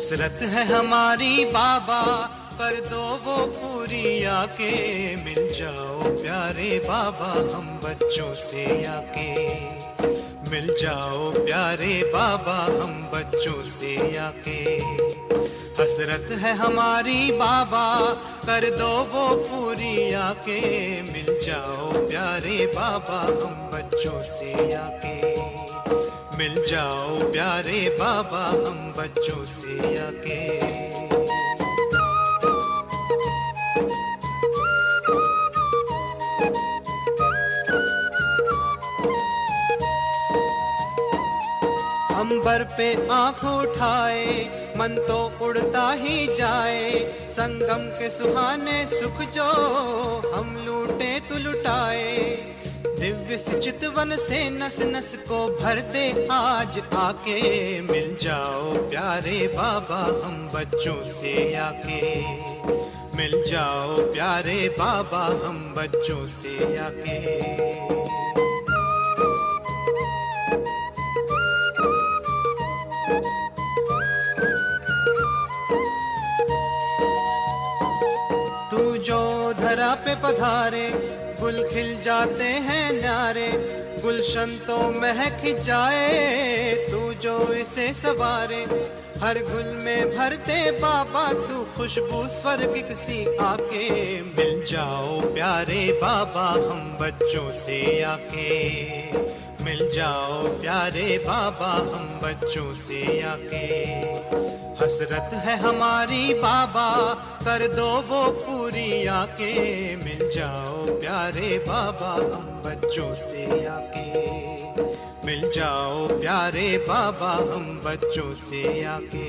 हसरत है हमारी बाबा, कर दो वो पूरी आके। मिल जाओ प्यारे बाबा हम बच्चों से आके। मिल जाओ प्यारे बाबा हम बच्चों से आके। हसरत है हमारी बाबा, कर दो वो पूरी आके। मिल जाओ प्यारे बाबा हम बच्चों से आके। मिल जाओ प्यारे बाबा हम बच्चों से आके। अंबर पे आंख उठाए मन तो उड़ता ही जाए। संगम के सुहाने सुख जो हम लूटे तो लुटाए। दिव्य चितवन से नस नस को भर दे आज आके। मिल जाओ प्यारे बाबा हम बच्चों से आके। मिल जाओ प्यारे बाबा हम बच्चों से आके। तू जो धरा पे पधारे गुल खिल जाते हैं न्यारे। गुलशन तो महक जाए तू जो इसे सवारे। हर गुल में भरते बाबा तू खुशबू स्वर्गिक सी आके। मिल जाओ प्यारे बाबा हम बच्चों से आके। मिल जाओ प्यारे बाबा हम बच्चों से आके। हसरत है हमारी बाबा, कर दो वो पूरी आके। मिल जाओ प्यारे बाबा हम बच्चों से आके। मिल जाओ प्यारे बाबा हम बच्चों से आके।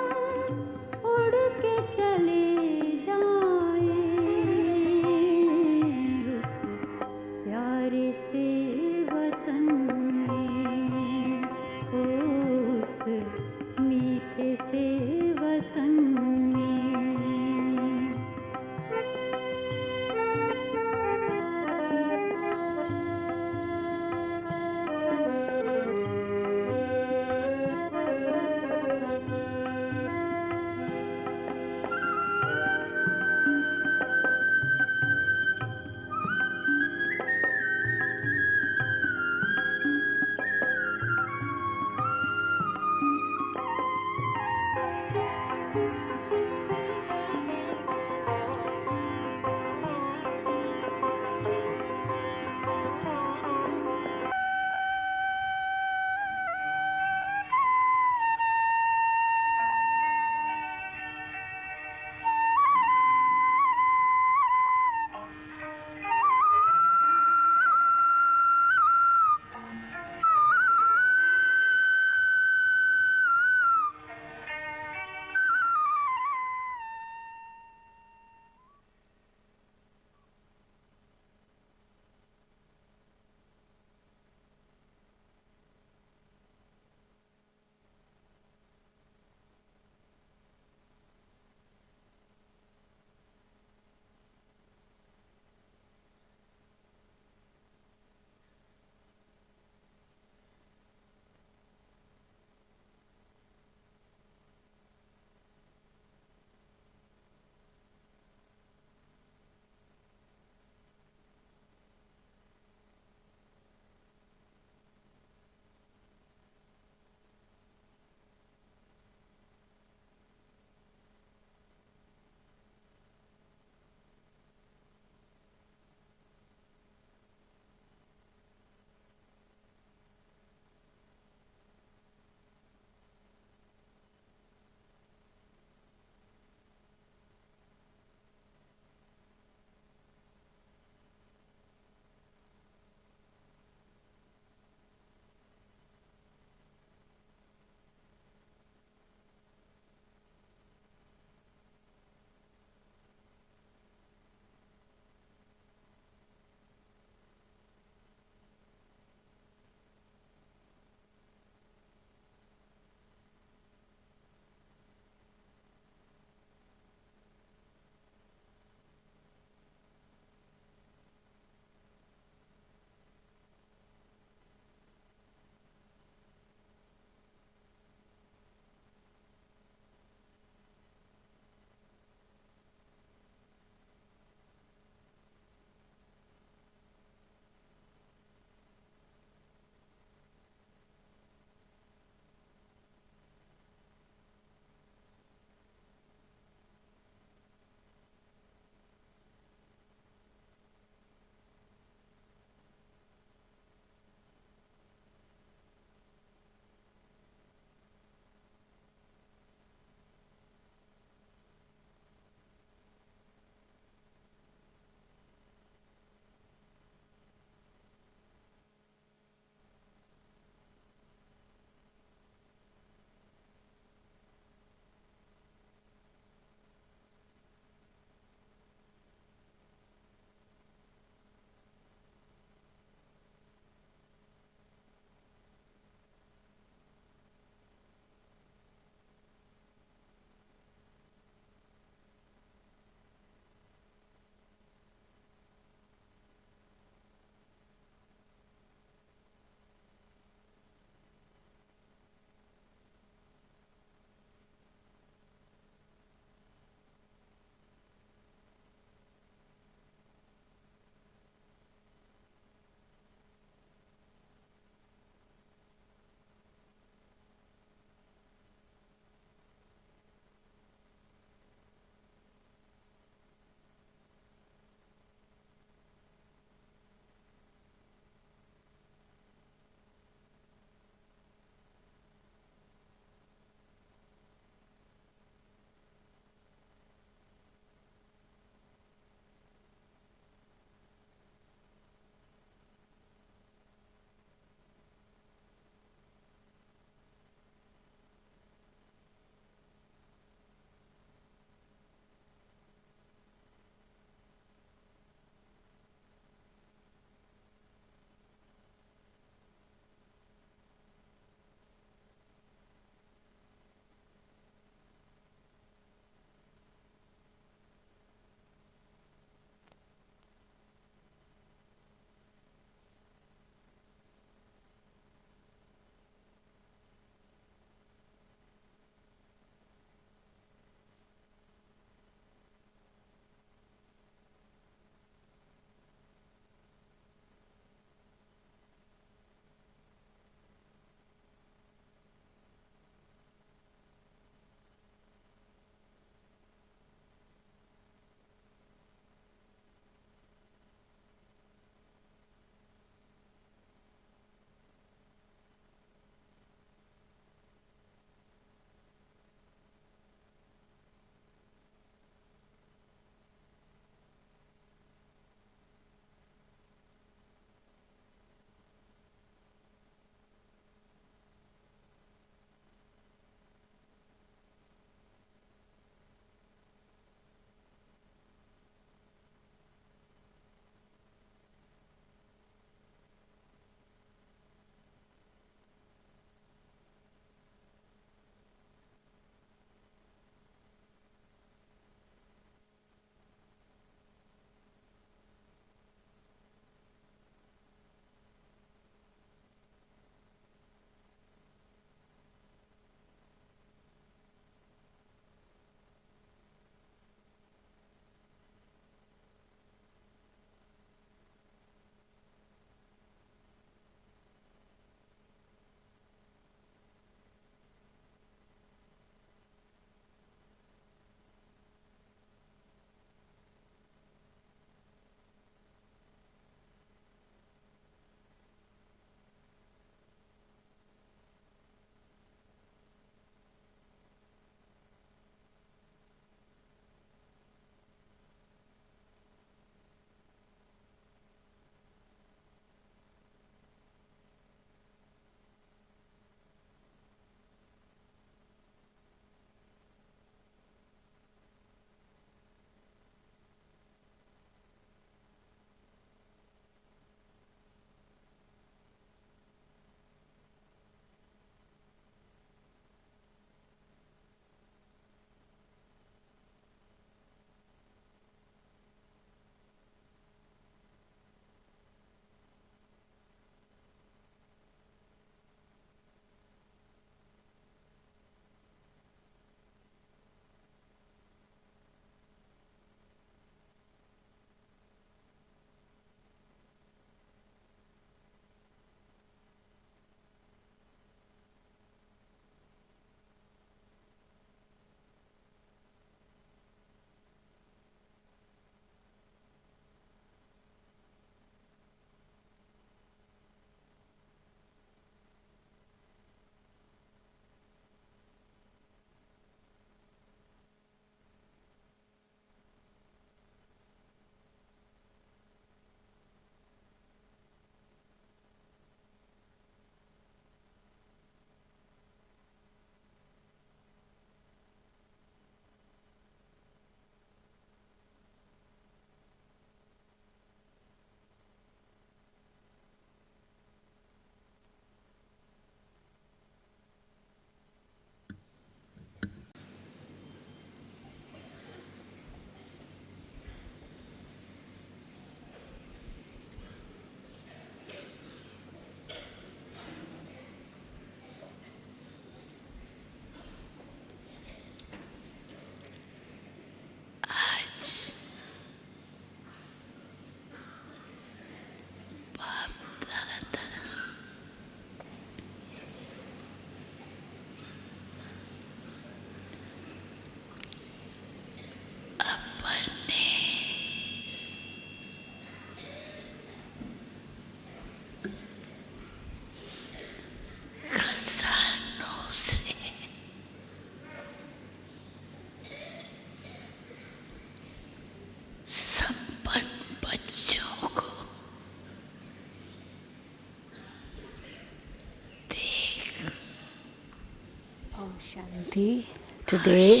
Shanti. Today,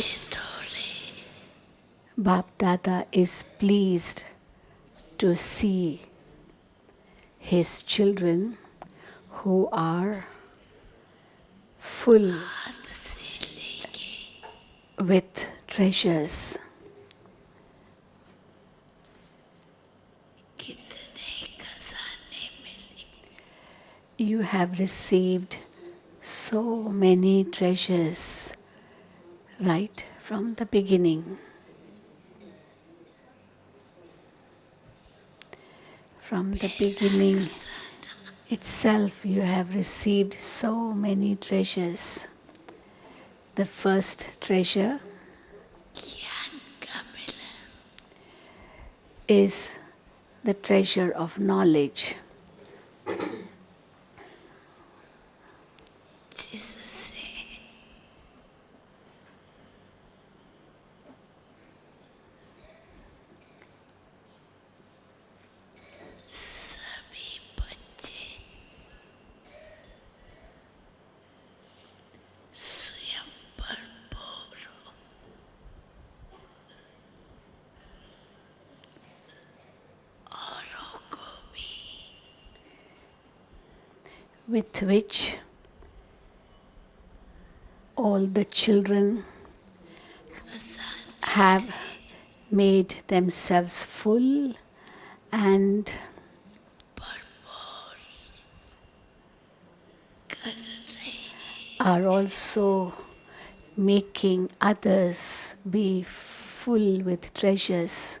Bap Dada is pleased to see his children who are full with treasures. You have received so many treasures right from the beginning. From the beginning itself, you have received so many treasures. The first treasure is the treasure of knowledge. With which all the children have made themselves full and are also making others be full with treasures.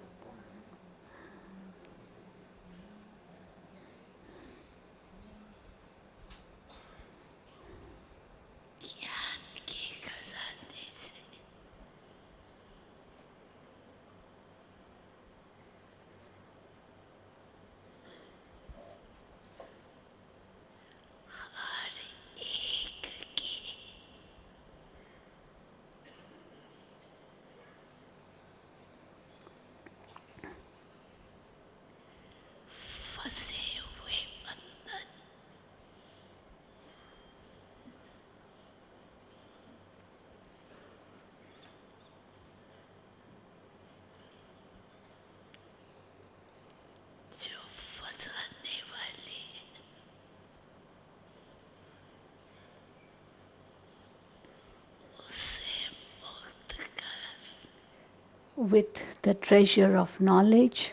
With the treasure of knowledge,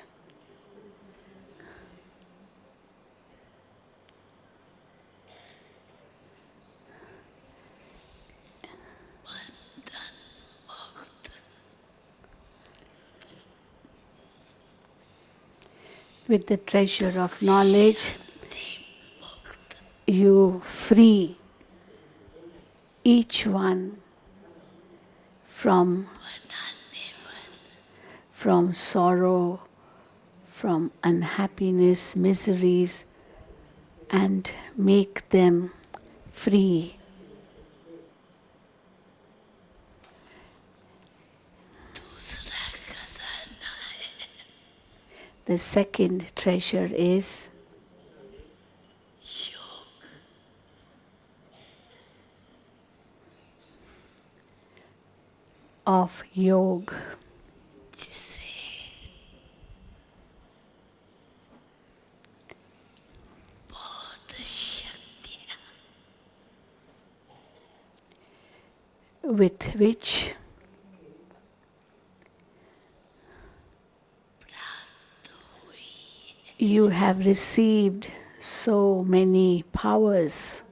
with the treasure of knowledge, you free each one from sorrow, from unhappiness, miseries, and make them free. The second treasure is of yoga. With which you have received so many powers.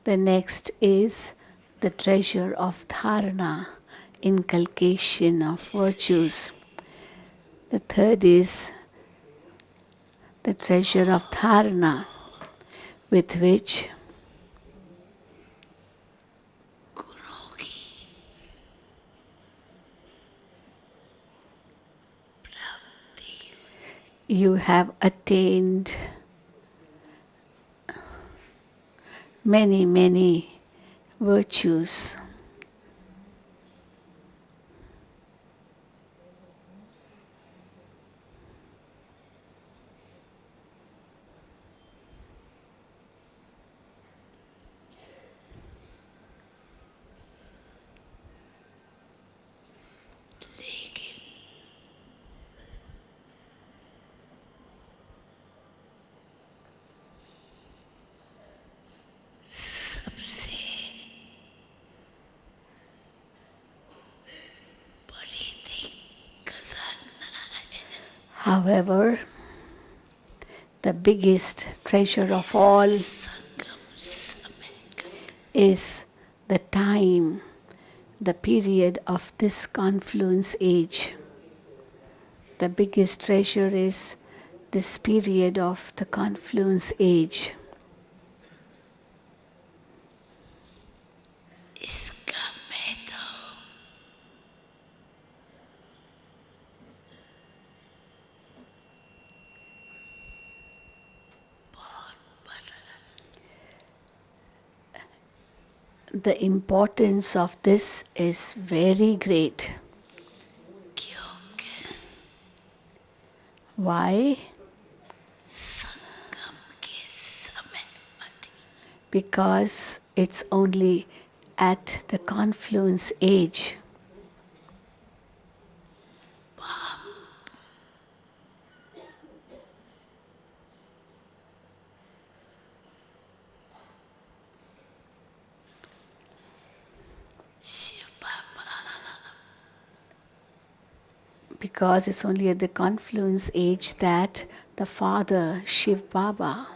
The next is the treasure of dharana, inculcation of virtues. The third is the treasure of dharana, with which you have attained many, many virtues. However, the biggest treasure of all is the time, the period of this confluence age. The biggest treasure is this period of the confluence age. The importance of this is very great. Why? Because it's only at the confluence age because it's only at the confluence age that the Father, Shiv Baba,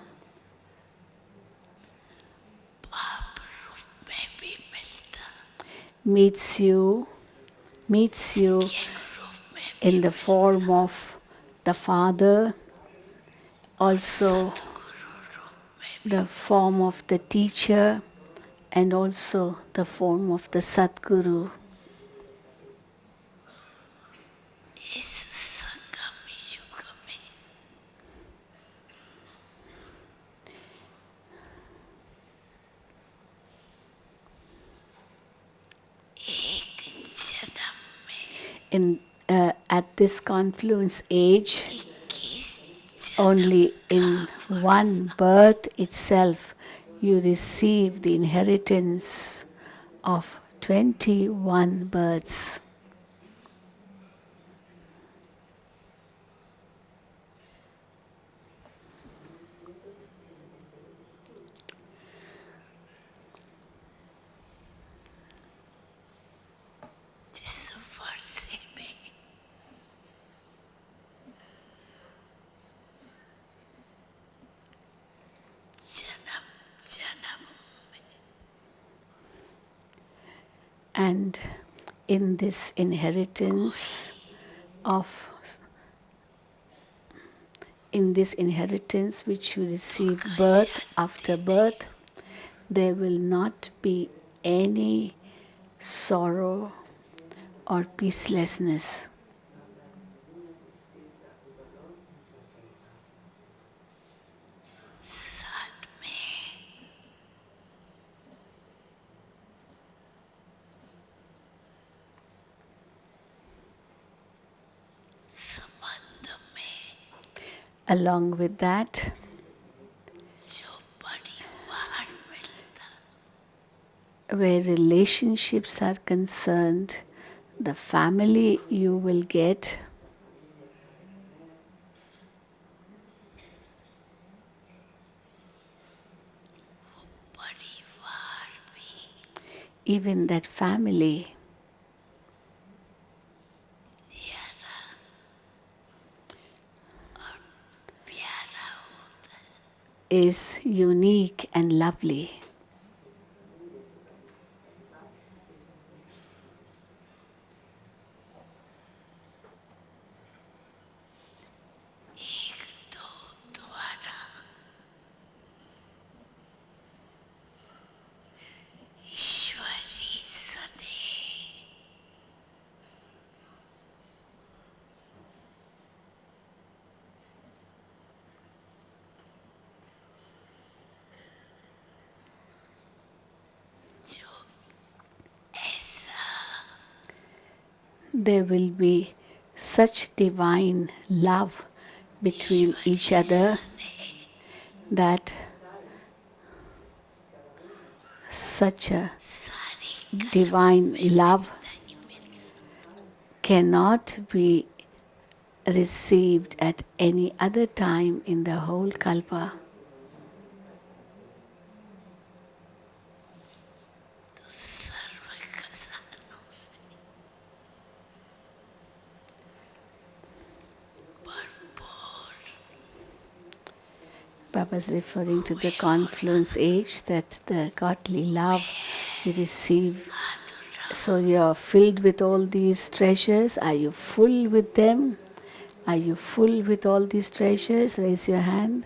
meets you in the form of the Father, also the form of the teacher, and also the form of the Sadguru. At this confluence age, only in one birth itself, you receive the inheritance of 21 births. And in this inheritance which you receive birth after birth, there will not be any sorrow or peacelessness. Along with that, where relationships are concerned, the family you will get even that family is unique and lovely. there will be such divine love between each other that such a divine love cannot be received at any other time in the whole Kalpa. Baba is referring to the confluence age, that the godly love we receive. So you are filled with all these treasures. Are you full with them? Are you full with all these treasures? Raise your hand.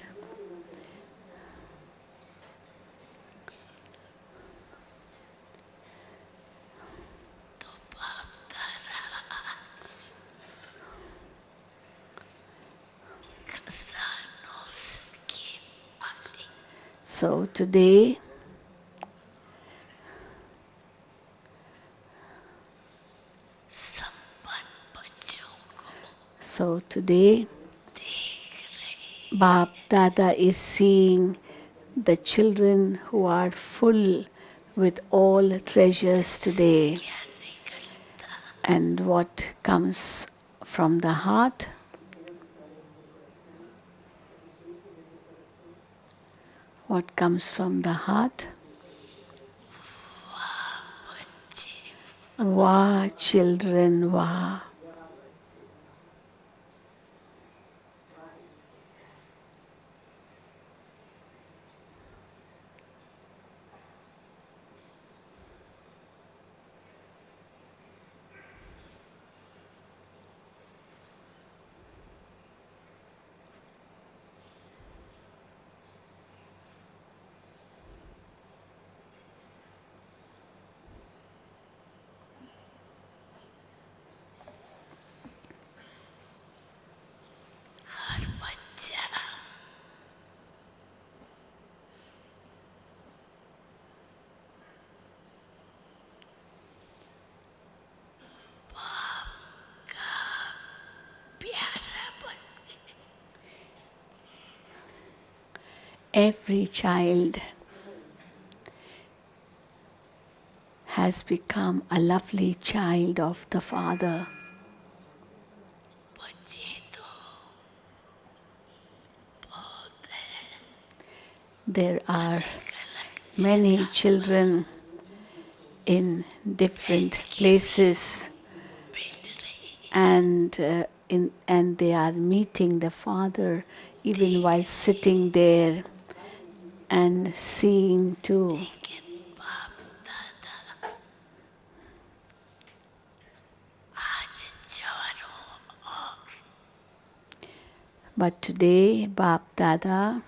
So today, Bap Dada is seeing the children who are full with all treasures today. And what comes from the heart? What comes from the heart? Wah, children, wah. Every child has become a lovely child of the Father. There are many children in different places, and they are meeting the Father even while sitting there and seeing too. But today, Bap Dada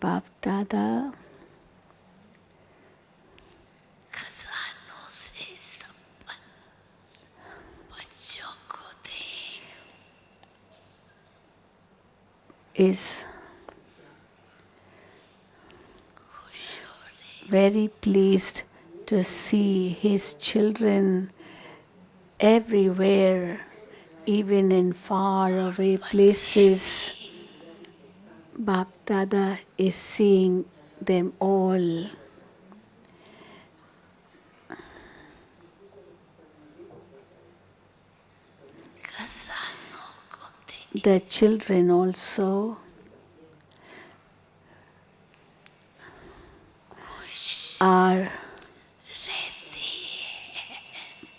Bap Dada is very pleased to see his children everywhere, even in far away places. Bap Dada is seeing them all. The children also are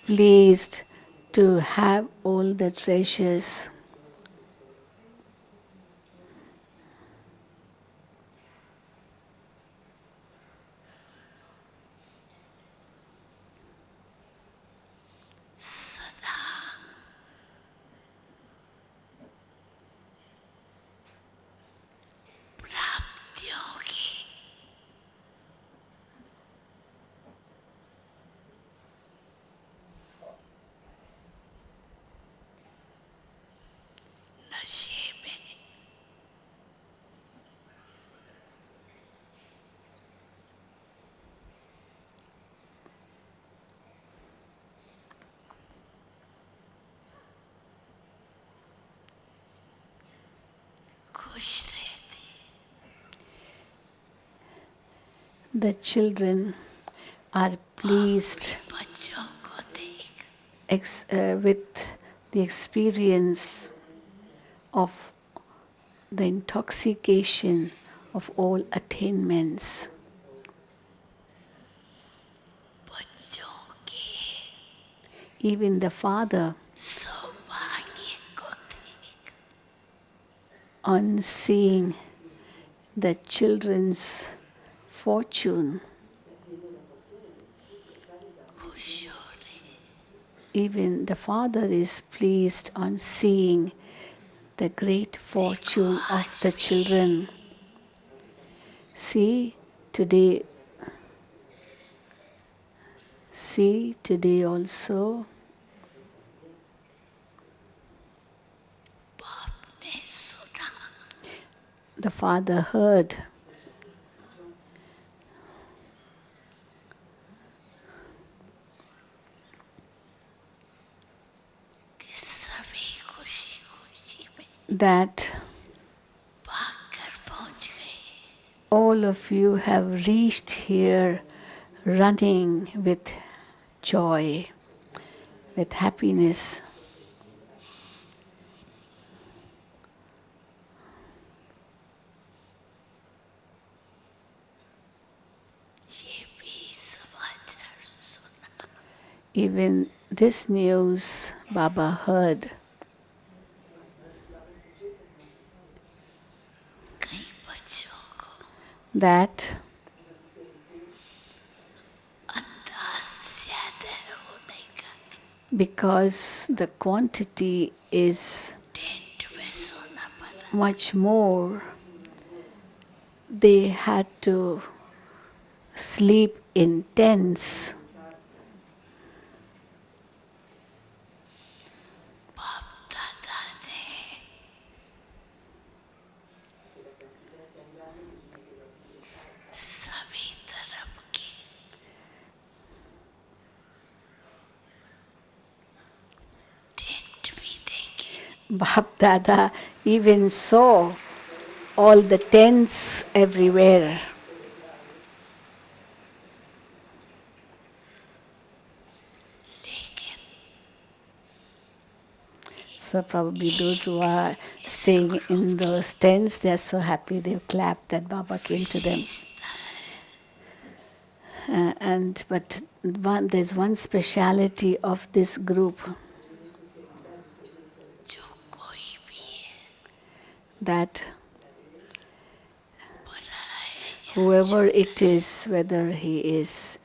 pleased to have all the treasures. the children are pleased with the experience of the intoxication of all attainments. Even the father, on seeing the children's fortune, even the father is pleased on seeing the great fortune of the children. See today also the father heard that all of you have reached here running with joy, with happiness. Even this news Baba heard. That because the quantity is much more, they had to sleep in tents. Bap Dada even saw all the tents everywhere. So probably those who are staying in those tents, they are so happy, they've clapped that Baba came to them. But there's one speciality of this group, that whoever it is, whether he is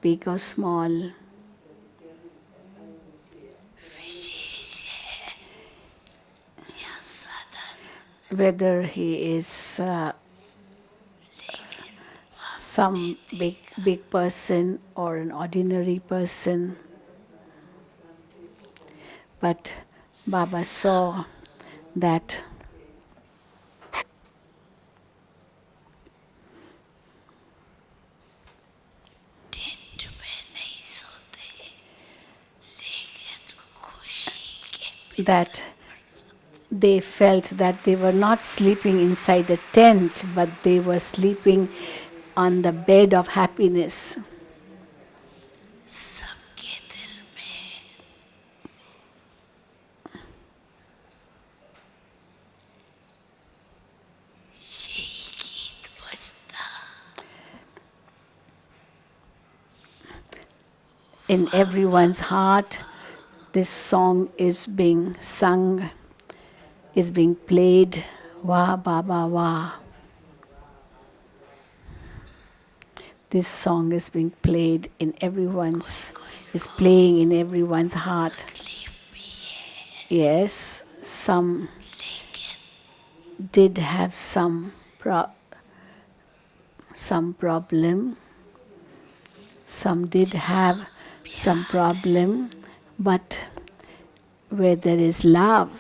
big or small, whether he is some big person or an ordinary person, but Baba saw that they felt that they were not sleeping inside a tent, but they were sleeping on the bed of happiness. In everyone's heart, this song is being sung, is being played. Wah Baba Wah. This song is being played in is playing in everyone's heart. Yes, some did have some problem. Some did have some problem, but where there is love,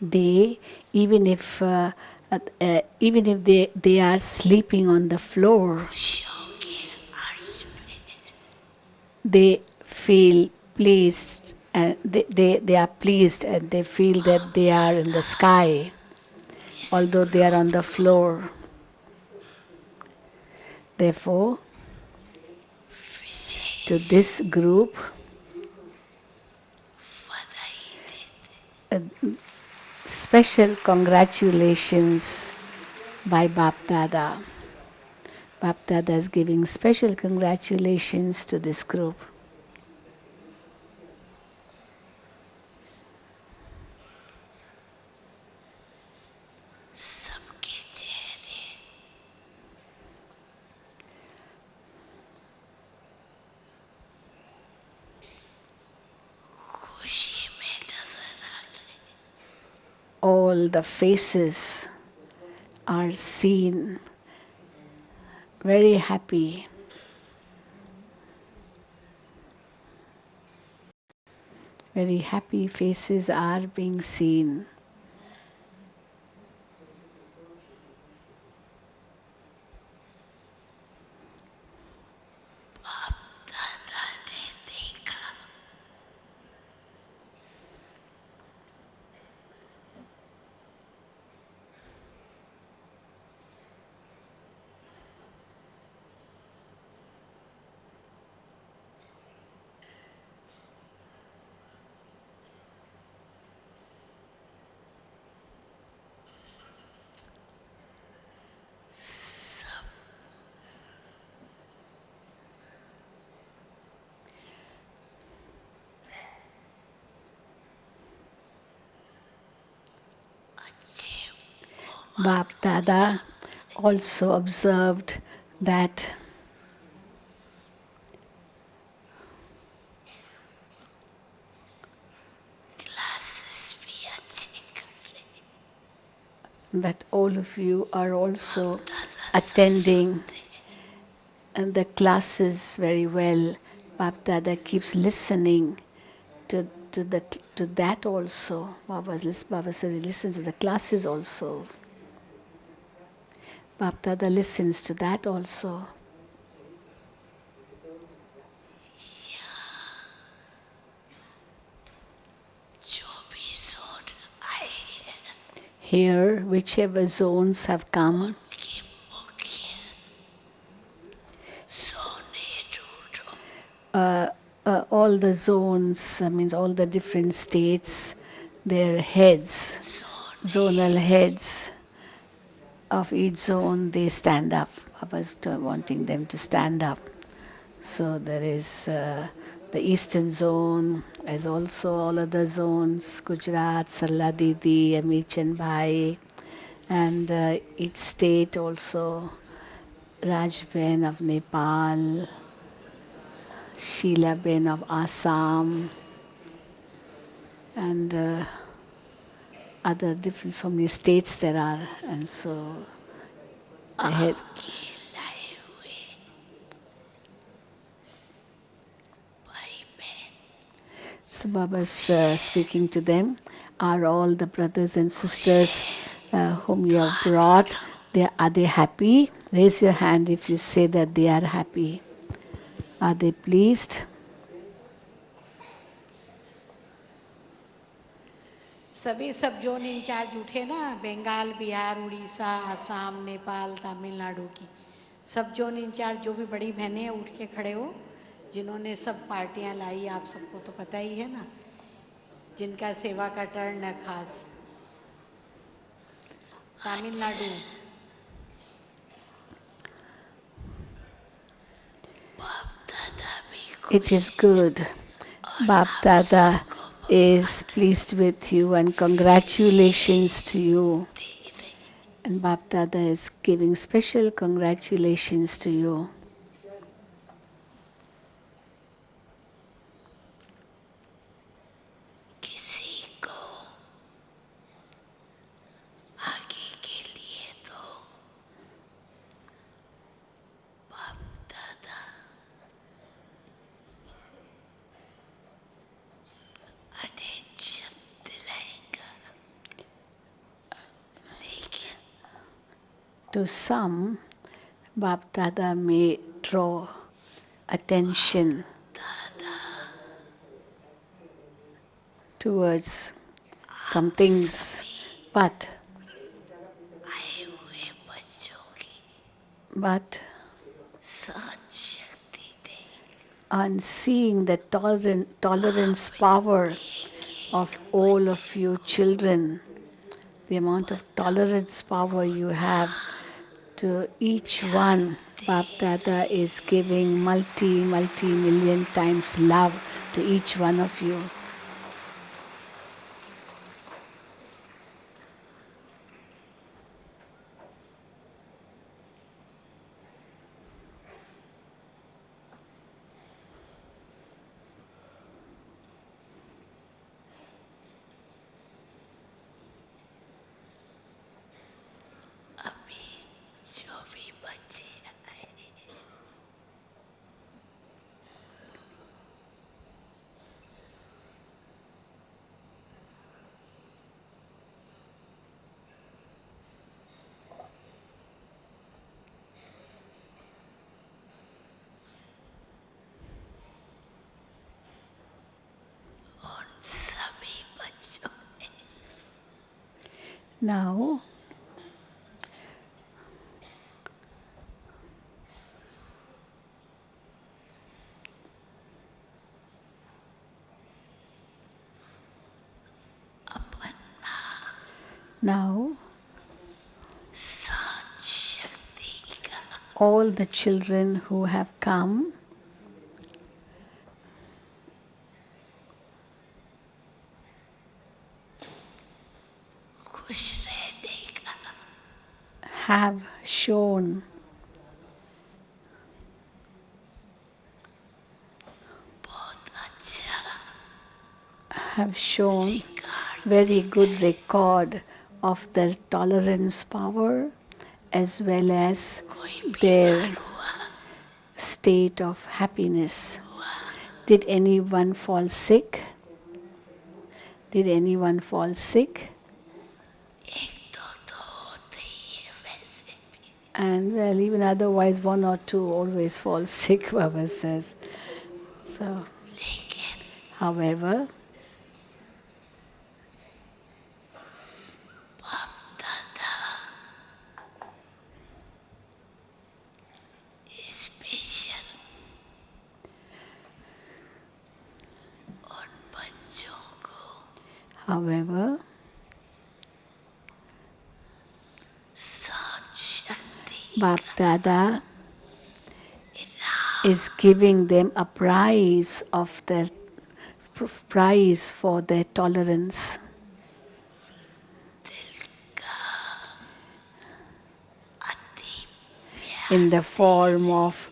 they, even if even if they are sleeping on the floor, they feel pleased, and they are pleased, and they feel that they are in the sky, although they are on the floor. Therefore, to this group, special congratulations by Bap Dada. Bap Dada is giving special congratulations to this group. All the faces are seen very happy. Very happy faces are being seen. Bap Dada also observed that all of you are also attending the classes very well. Bap Dada keeps listening to that also. Baba says he listens to the classes also. Bap Dada listens to that also. Here, whichever zones have come, all the zones, means all the different states, their heads, zonal heads of each zone, they stand up. Baba's wanting them to stand up. So there is the eastern zone, as also all other zones, Gujarat, Sarla Didi, Amir Chand Bhai, and each state also, Rajben of Nepal, Sheila Ben of Assam, and other different, so many states there are, and so ahead. So Baba's speaking to them. Are all the brothers and sisters whom you have brought, are they happy? Raise your hand if you say that they are happy. Are they pleased? सभी सब zone in charge उठे ना, बंगाल, बिहार, उड़ीसा, आसाम, नेपाल, तमिलनाडु की सब zone in charge जो भी बड़ी बहनें उठ के खड़े हो, जिन्होंने सब पार्टियां लाई, आप सबको तो पता ही है ना, जिनका सेवा का टर्न है खास. Tamil Nadu. It is good. Bap Dada is pleased with you and congratulations to you. And Bap Dada is giving special congratulations to you. To some, Bap Dada may draw attention towards some things, but on seeing the tolerance power of all of you children, the amount of tolerance power you have to each one, Bap Dada is giving multi-million times love to each one of you. Now, all the children who have come have shown very good record of their tolerance power as well as their state of happiness. Did anyone fall sick? Did anyone fall sick? And well, even otherwise, one or two always fall sick, Baba says. So, however, Bap Dada is giving them a prize of their prize for their tolerance. In the form of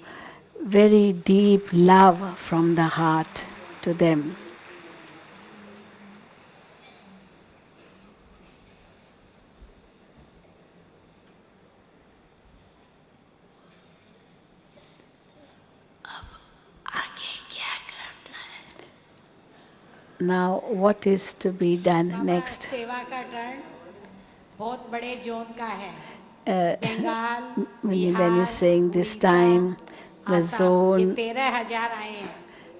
very deep love from the heart to them. Now, what is to be done next? सेवा का turn बहुत बड़े zone का है. When he's saying this time, the zone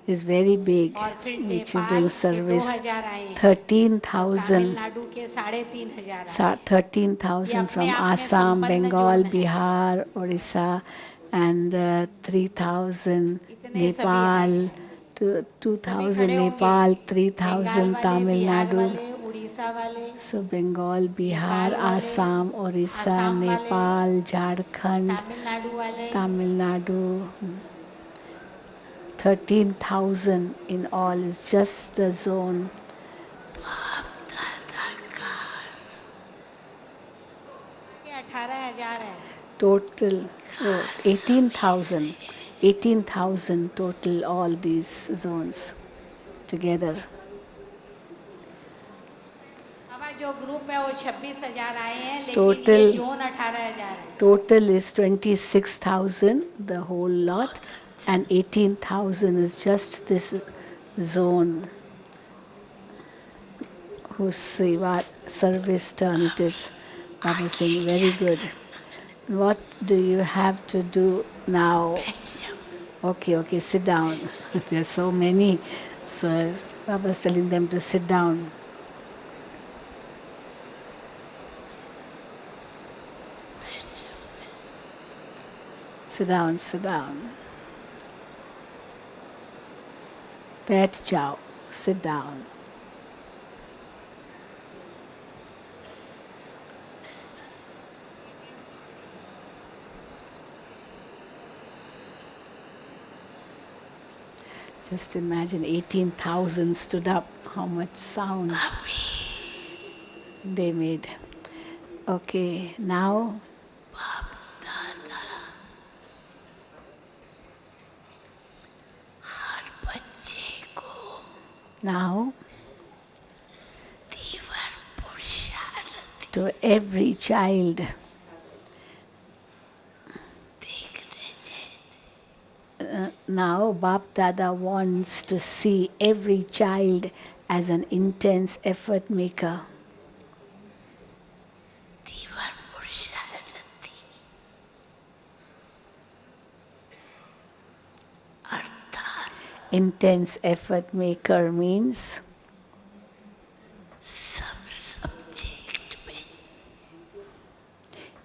is very big, which is doing service. 13,000 from Assam, Bengal, Bihar, Orissa, and 3,000 Nepal, 2,000 Nepal, 3,000 Tamil Nadu. So Bengal, Bihar, Assam, Orissa, Nepal, Jharkhand, Tamil Nadu, 13,000 in all is just the zone. Total 18,000. 18,000 total, all these zones together. Total is 26,000, the whole lot, and 18,000 is just this zone whose seva service turn it is. Baba saying, very good. What do you have to do now? Okay, sit down. There's so many. So Baba's telling them to sit down. Sit down, sit down. बैठ जाओ, sit down. Just imagine 18,000 stood up, how much sound they made. Okay, now to every child, now Bap Dada wants to see every child as an intense effort maker. Intense effort maker means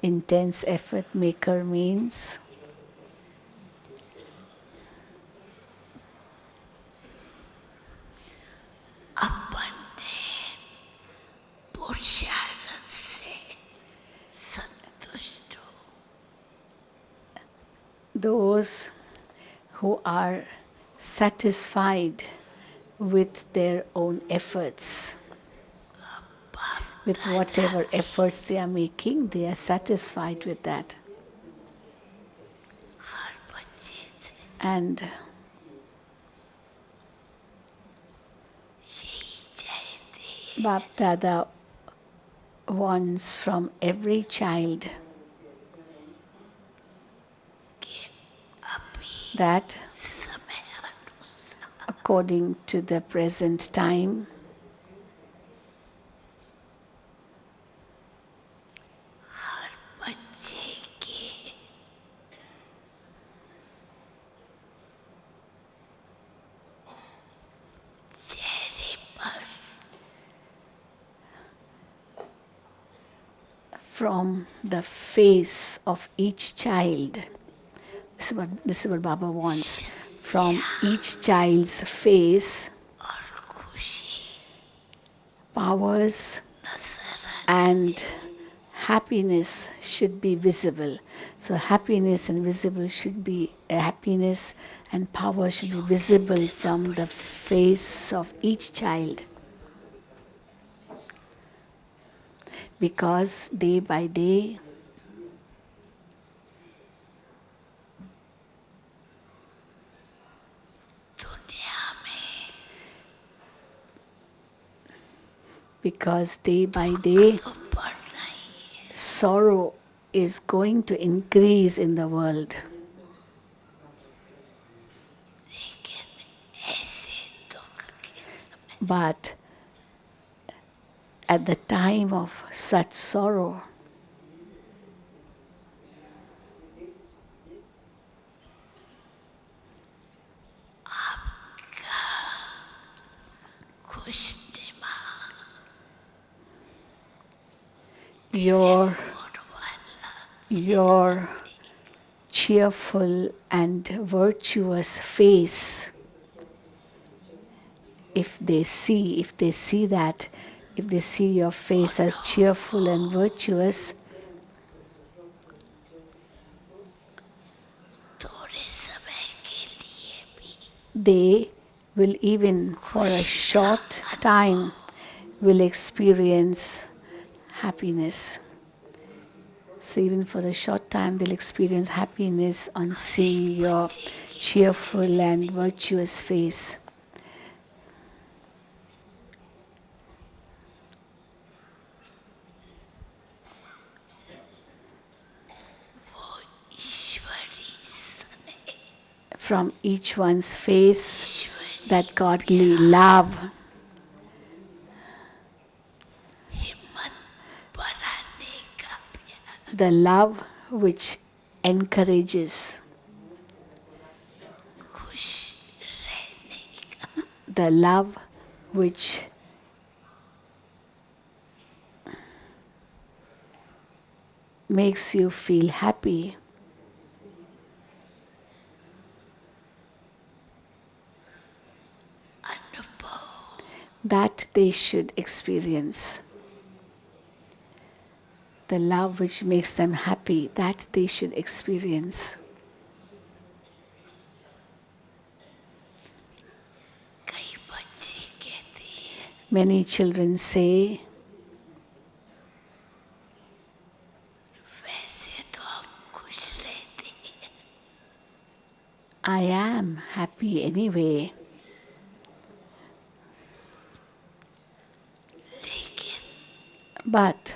intense effort maker means those who are satisfied with their own efforts. With whatever efforts they are making, they are satisfied with that. And Bap Dada wants from every child that according to the present time, from the face of each child, this is what Baba wants, from each child's face, powers and happiness should be visible. So happiness and visible should be happiness and power should be visible from the face of each child. Because day by day, sorrow is going to increase in the world. But at the time of such sorrow, your cheerful and virtuous face, if they see your face as cheerful and virtuous, they will even for a short time will experience happiness. So even for a short time they'll experience happiness on seeing your cheerful and virtuous face. From each one's face, that godly love, the love which encourages, the love which makes you feel happy, that they should experience. The love which makes them happy, that they should experience. Many children say, I am happy anyway. But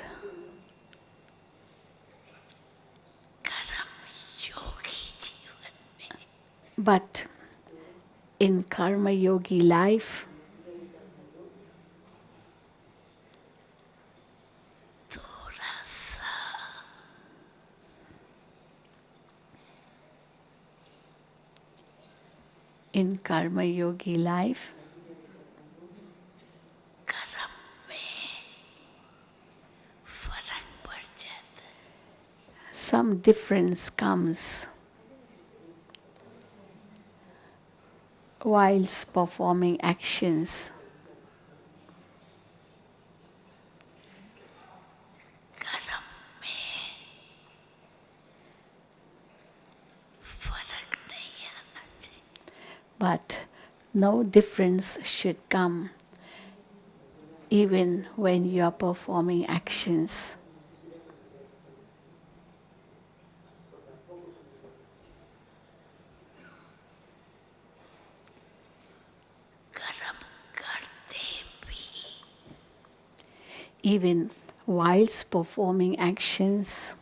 in Karma Yogi life, in Karma Yogi life, some difference comes whilst performing actions. But no difference should come even when you are performing actions. Even whilst performing actions,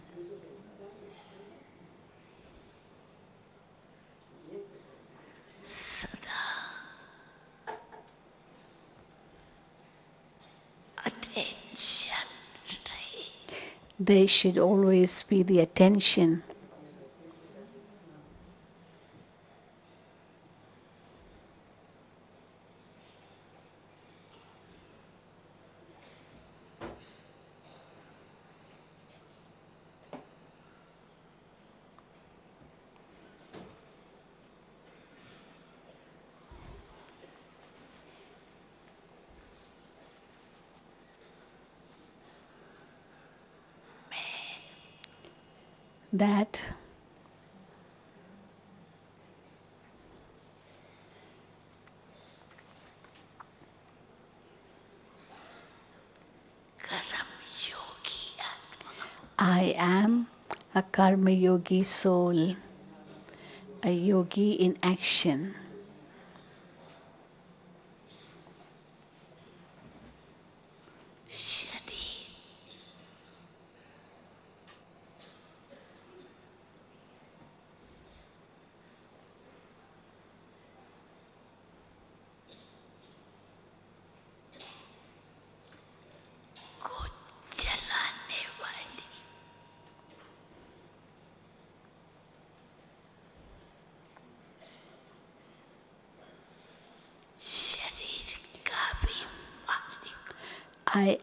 there should always be the attention. That I am a Karma Yogi soul, a yogi in action.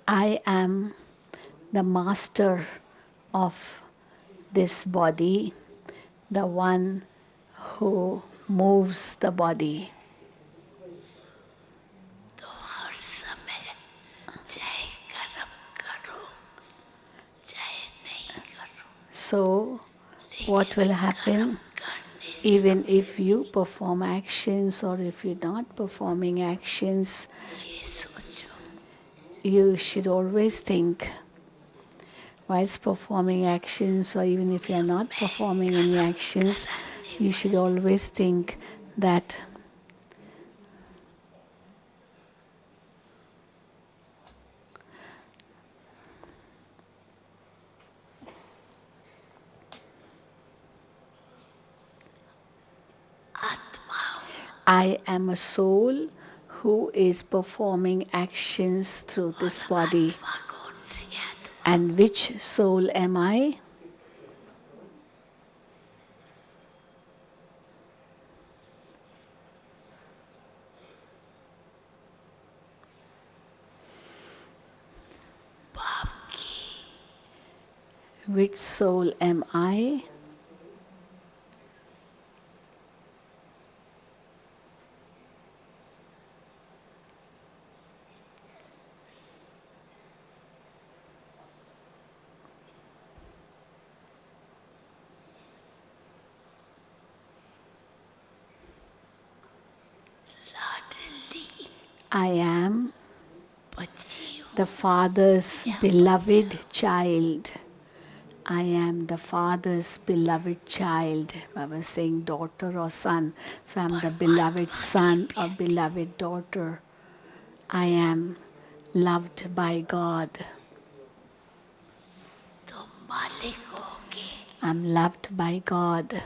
I am the master of this body, the one who moves the body. So, what will happen? Even if you perform actions or if you're not performing actions, you should always think, whilst performing actions, or even if you're not performing any actions, you should always think that I am a soul who is performing actions through this body. And which soul am I? Which soul am I? I am the Father's beloved child. I am the Father's beloved child. I was saying daughter or son. So I'm the beloved son or beloved daughter. I am loved by God. I'm loved by God.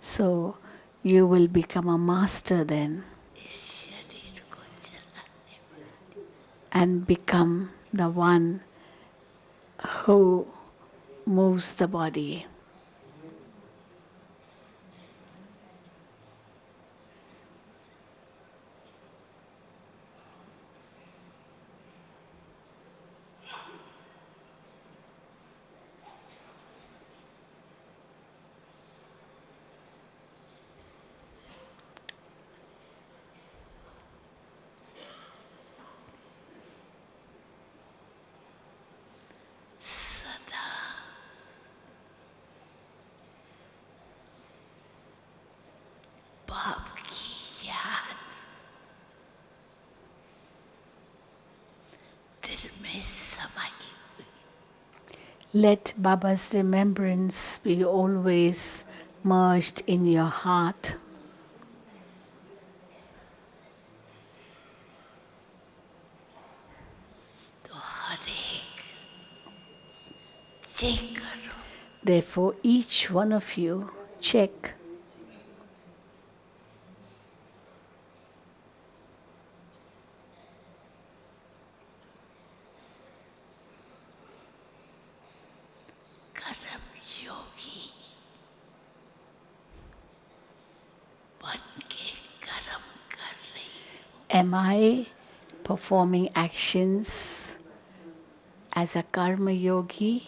So you will become a master then and become the one who moves the body. Let Baba's remembrance be always merged in your heart. Therefore, each one of you check. Am I performing actions as a karma yogi?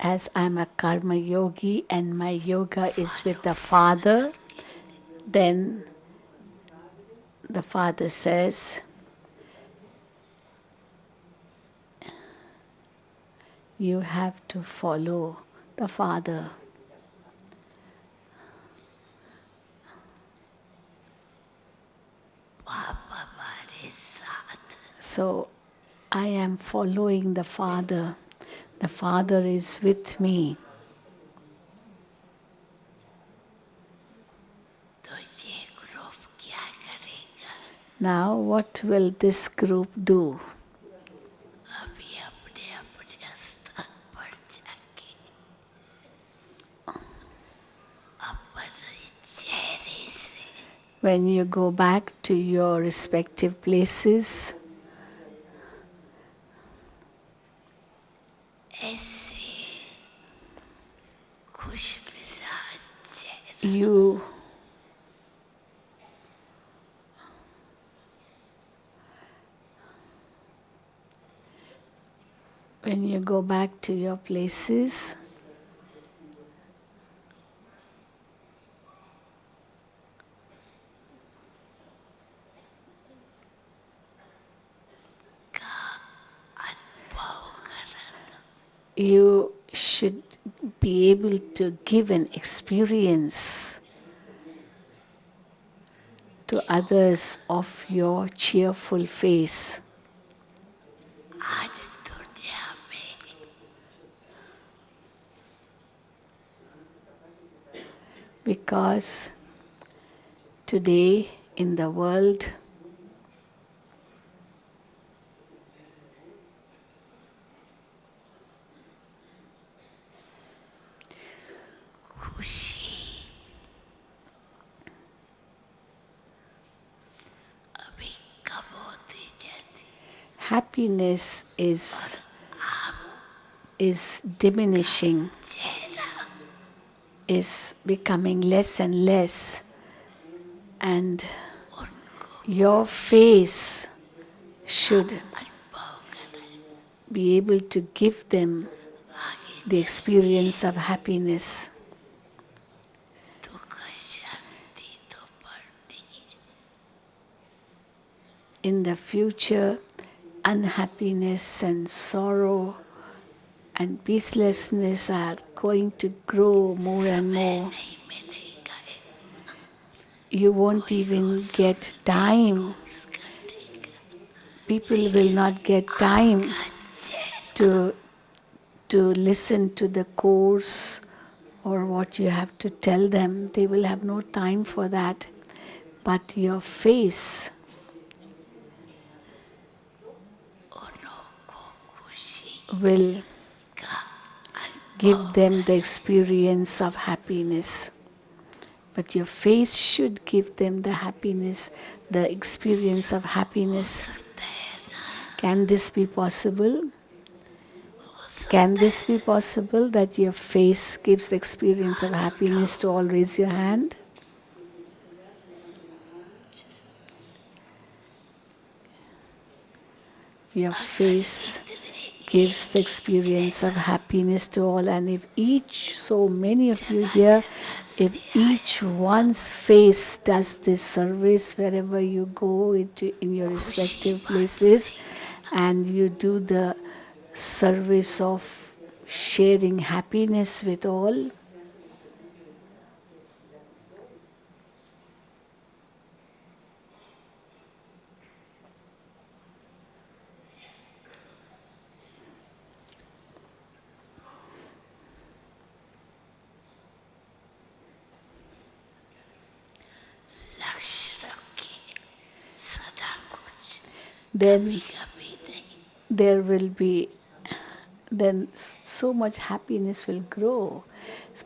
As I'm a karma yogi and my yoga is with the Father, then the Father says, you have to follow the Father. So I am following the Father. The Father is with me. Now what will this group do? When you go back to your respective places, you when you go back to your places, you should be able to give an experience to others of your cheerful face. Because today in the world, happiness is diminishing, is becoming less and less, and your face should be able to give them the experience of happiness. In the future, unhappiness and sorrow and peacelessness are going to grow more and more. You won't even get time. People will not get time to listen to the course or what you have to tell them. They will have no time for that. But your face will give them the experience of happiness. But your face should give them the happiness, the experience of happiness. Can this be possible? Can this be possible that your face gives the experience of happiness to all? Raise your hand. Your face gives the experience of happiness to all, and if so many of you here, if each one's face does this service wherever you go in your respective places, and you do the service of sharing happiness with all, then there will be, then so much happiness will grow.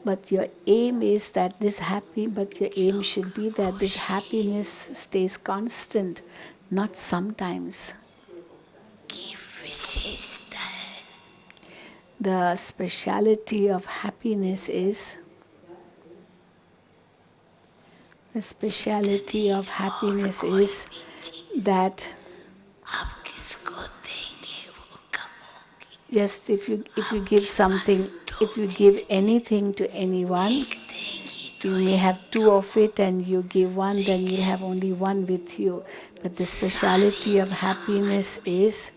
But your aim is that your aim should be that this happiness stays constant, not sometimes. The speciality of happiness is that just if you give something, if you give anything to anyone, you may have two of it, and you give one, then you have only one with you. But the speciality of happiness is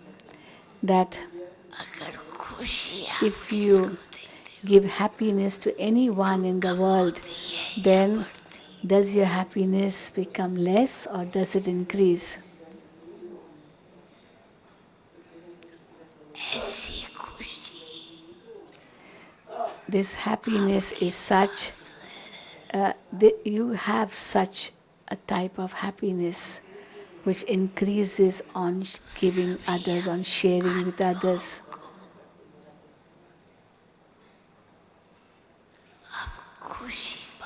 that if you give happiness to anyone in the world, then does your happiness become less or does it increase? This happiness is such, you have such a type of happiness which increases on giving others, on sharing with others.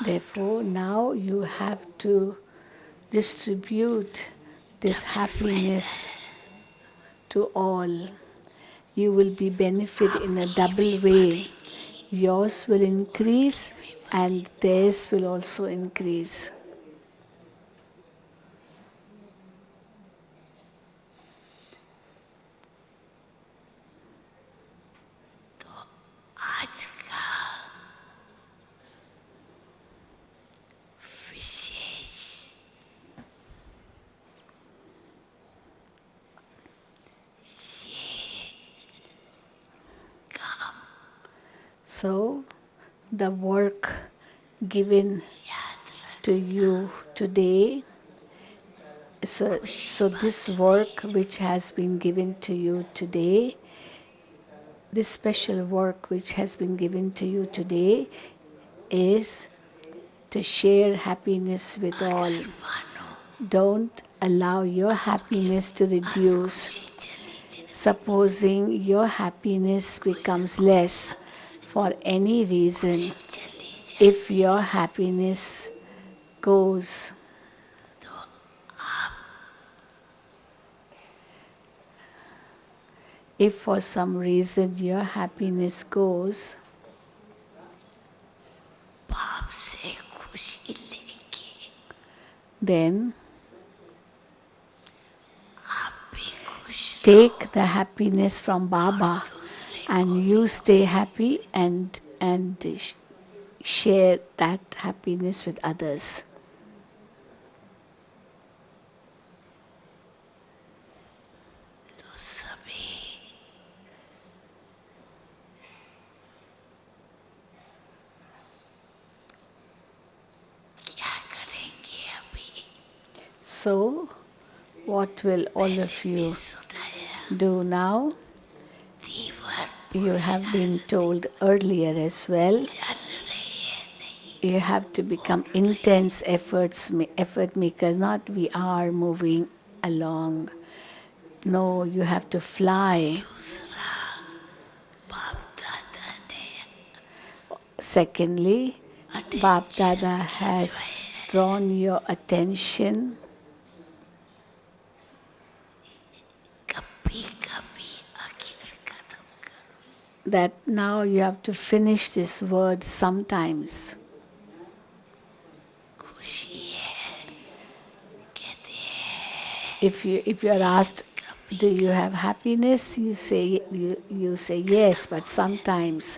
Therefore, now you have to distribute this happiness to all. You will be benefited in a double way. Yours will increase and theirs will also increase. So, the work given to you today, so this work which has been given to you today, this special work which has been given to you today is to share happiness with all. Don't allow your happiness to reduce. Supposing your happiness becomes less for any reason, if your happiness goes, if for some reason your happiness goes, बाप से खुशी लेके then आप भी खुश take the happiness from Baba दूसरे and you stay happy and share that happiness with others. तो सभी क्या करेंगे अभी So, what will all of you सुनाया do now? दीवार You have been told earlier as well. चल रही है नहीं You have to become intense effort makers, not we are moving along. No, you have to fly. दूसरा बाप दादा ने Secondly, Bap Dada has drawn your attention कभी कभी आखिर खत्म करो that now you have to finish this word sometimes. खुशी है कहते हैं If you are asked, do you have happiness? You say yes, but sometimes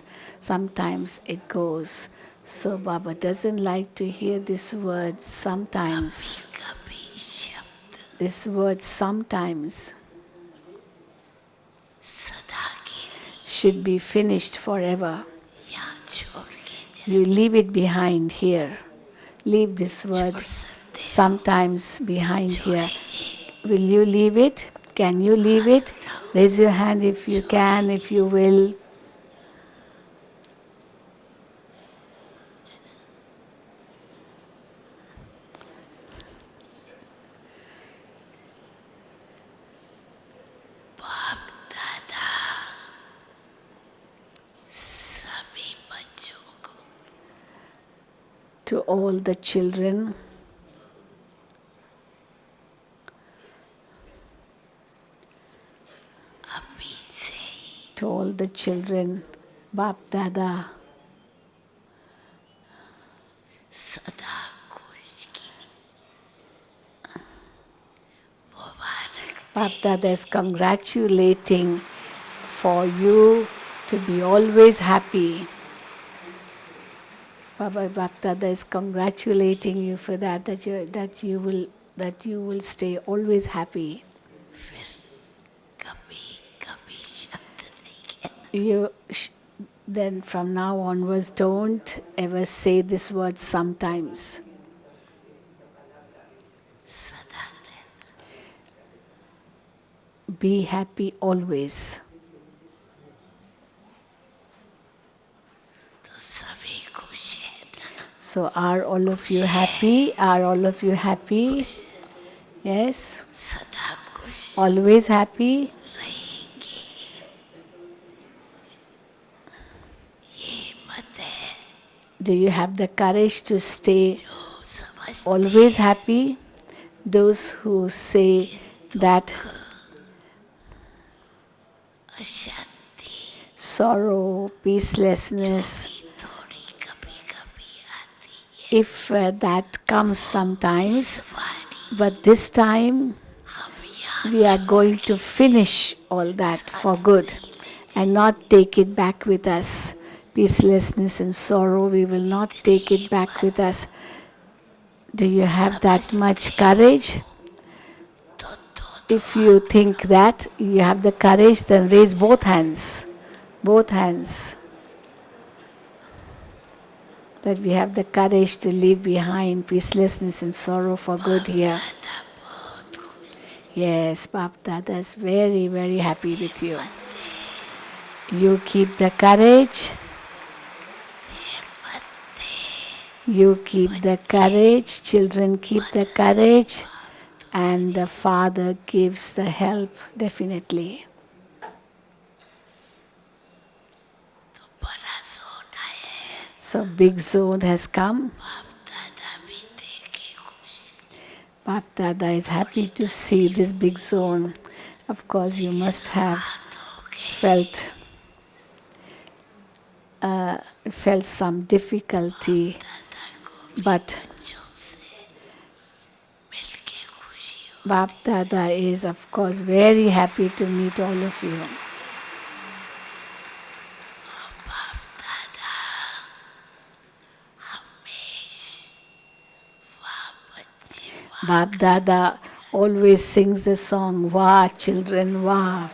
it goes. So Baba doesn't like to hear this word sometimes. कभी शब्द This word sometimes सदा के लिए should be finished forever. यहाँ छोड़ के जा You leave it behind here. Leave this word सकते sometimes behind here. Will you leave it? Can you leave it? Raise your hand if you can, if you will. बाप दादा सभी बच्चों को To all the children, अभी से ही to all the children, Bap Dada, सदा खुश की मुबारक Bap Dada is congratulating for you to be always happy. Bap Dada is congratulating you for that you will stay always happy. फिर कभी कभी शब्द नहीं कहना You then from now onwards don't ever say this word sometimes. सदा रहना Be happy always. तो सभी खुश है ना So are all of you happy? Are all of you happy? Yes? सदा खुश Always happy? रहेंगे ये हिम्मत है Do you have the courage to stay जो समझ always happy? Those who say that अशांति sorrow, peacelessness, थोड़ी कभी कभी आती है if that comes sometimes, Vani but this time हम यहाँ we are going to finish all that for good and not take it back with us. Peacelessness and sorrow, we will not take it back with us. Do you have that much courage? तो If you think that you have the courage, then raise both hands. Both hands. That we have the courage to leave behind peacelessness and sorrow for good here. दादा बहुत खुश Yes, Bap Dada is very, very happy with you. You keep the courage. हिम्मत You keep the courage. Children keep the courage. And the Father gives the help, definitely. तो बड़ा सोना है So big zone has come. बाप दादा भी देखे खुश Bap Dada is happy to see this big zone. Of course, you must have बात हो felt some difficulty, but Bap Dada is, of course, very happy to meet all of you. Bap Dada always sings the song, Wah, children, Wah.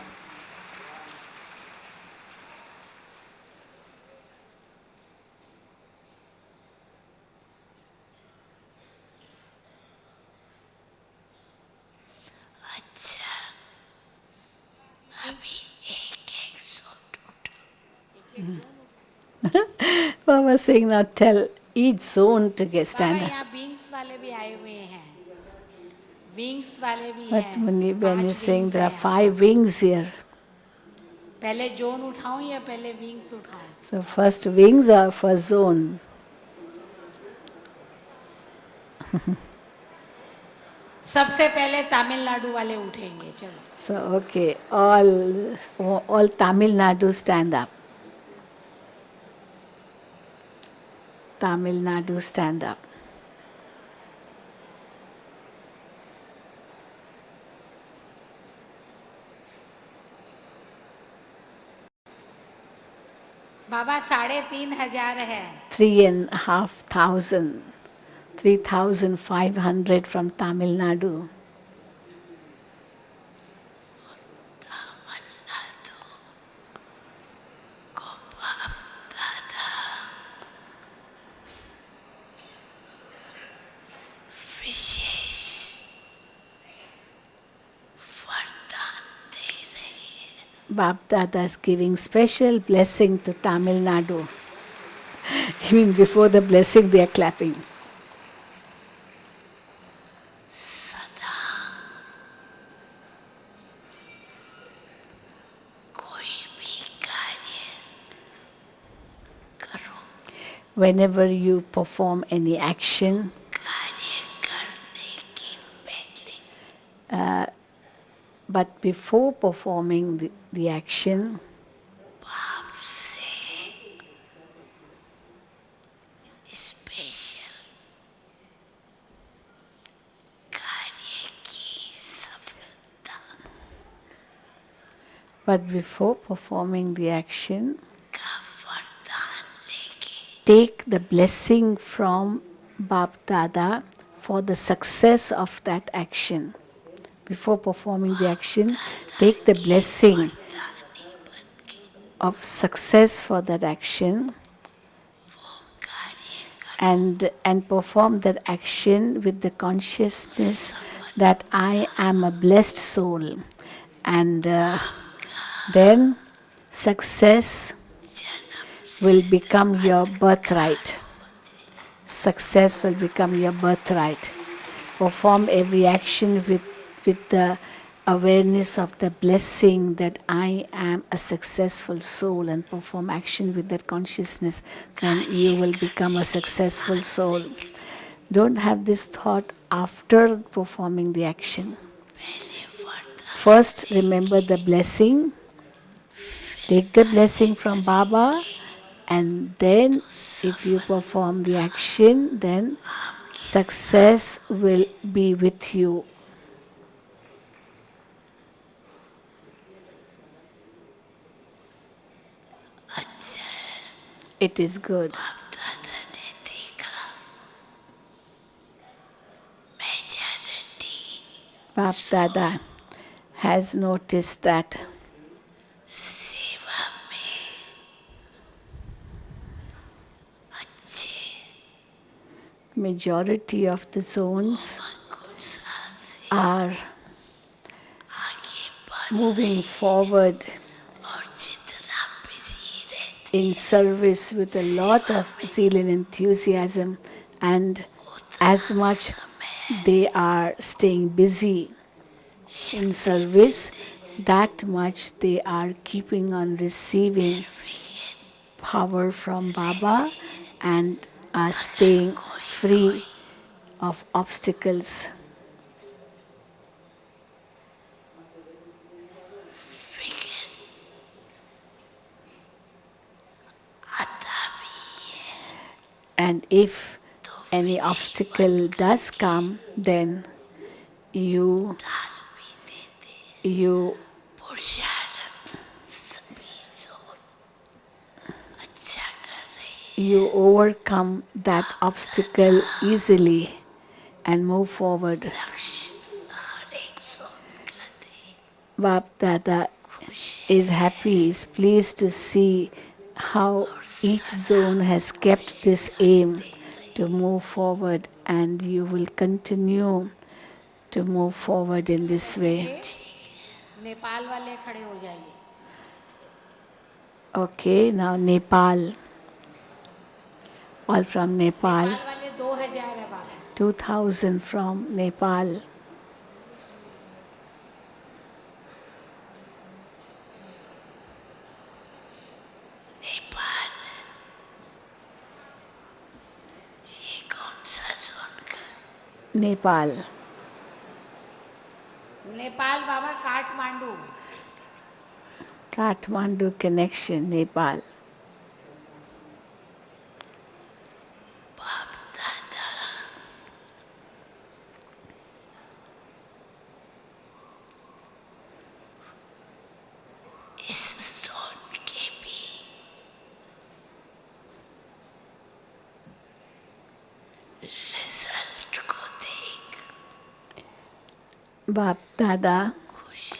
Baba saying, now tell each zone to get stand Baba up. यहाँ wings वाले भी आए हुए हैं, wings वाले भी But हैं, when पांच you're saying विंग्स there हैं are यहाँ 5 पर। wings here. पहले जोन उठाऊं या पहले wings उठाऊं? So first wings are for zone. सबसे पहले तमिलनाडु वाले उठेंगे, चलो। So okay, all Tamil Nadu stand up. Tamil Nadu stand up. बाबा 3,500 है। 3,500, 3,500 from Tamil Nadu. Bap Dada is giving special blessing to Tamil Nadu. Even before the blessing, they are clapping. Whenever you perform any action, but before performing the action, but before performing the action, take the blessing from Bap Dada for the success of that action. Before performing the action, take the blessing of success for that action and perform that action with the consciousness that I am a blessed soul. And then success will become your birthright. Success will become your birthright. Perform every action with the awareness of the blessing that I am a successful soul, and perform action with that consciousness, then you will become a successful soul. Don't have this thought after performing the action. First, remember the blessing. Take the blessing from Baba, and then if you perform the action, then success will be with you. It is good. Bap Dada has noticed that majority of the zones are moving forward in service with a lot of zeal and enthusiasm, and as much they are staying busy in service, that much they are keeping on receiving power from Baba and are staying free of obstacles. And if any obstacle does come, then you दास भी देते you पुरुषार्थ सभी जोर अच्छा कर रही you overcome that obstacle easily and move forward. लक्ष्य हर एक जोर का देख Bap Dada खुश is happy, is pleased to see how each zone has kept this aim to move forward, and you will continue to move forward in this way. Nepal वाले खड़े हो जाइए. Okay, now Nepal. All from Nepal. Nepal वाले 2000 है बाबा. 2000 from Nepal. Nepal ये कौन सा zone का Nepal. नेपाल बाबा काठमांडू. Kathmandu connection, Nepal. बाप दादा इस जोन के भी रिजल्ट को देख Bap Dada खुश है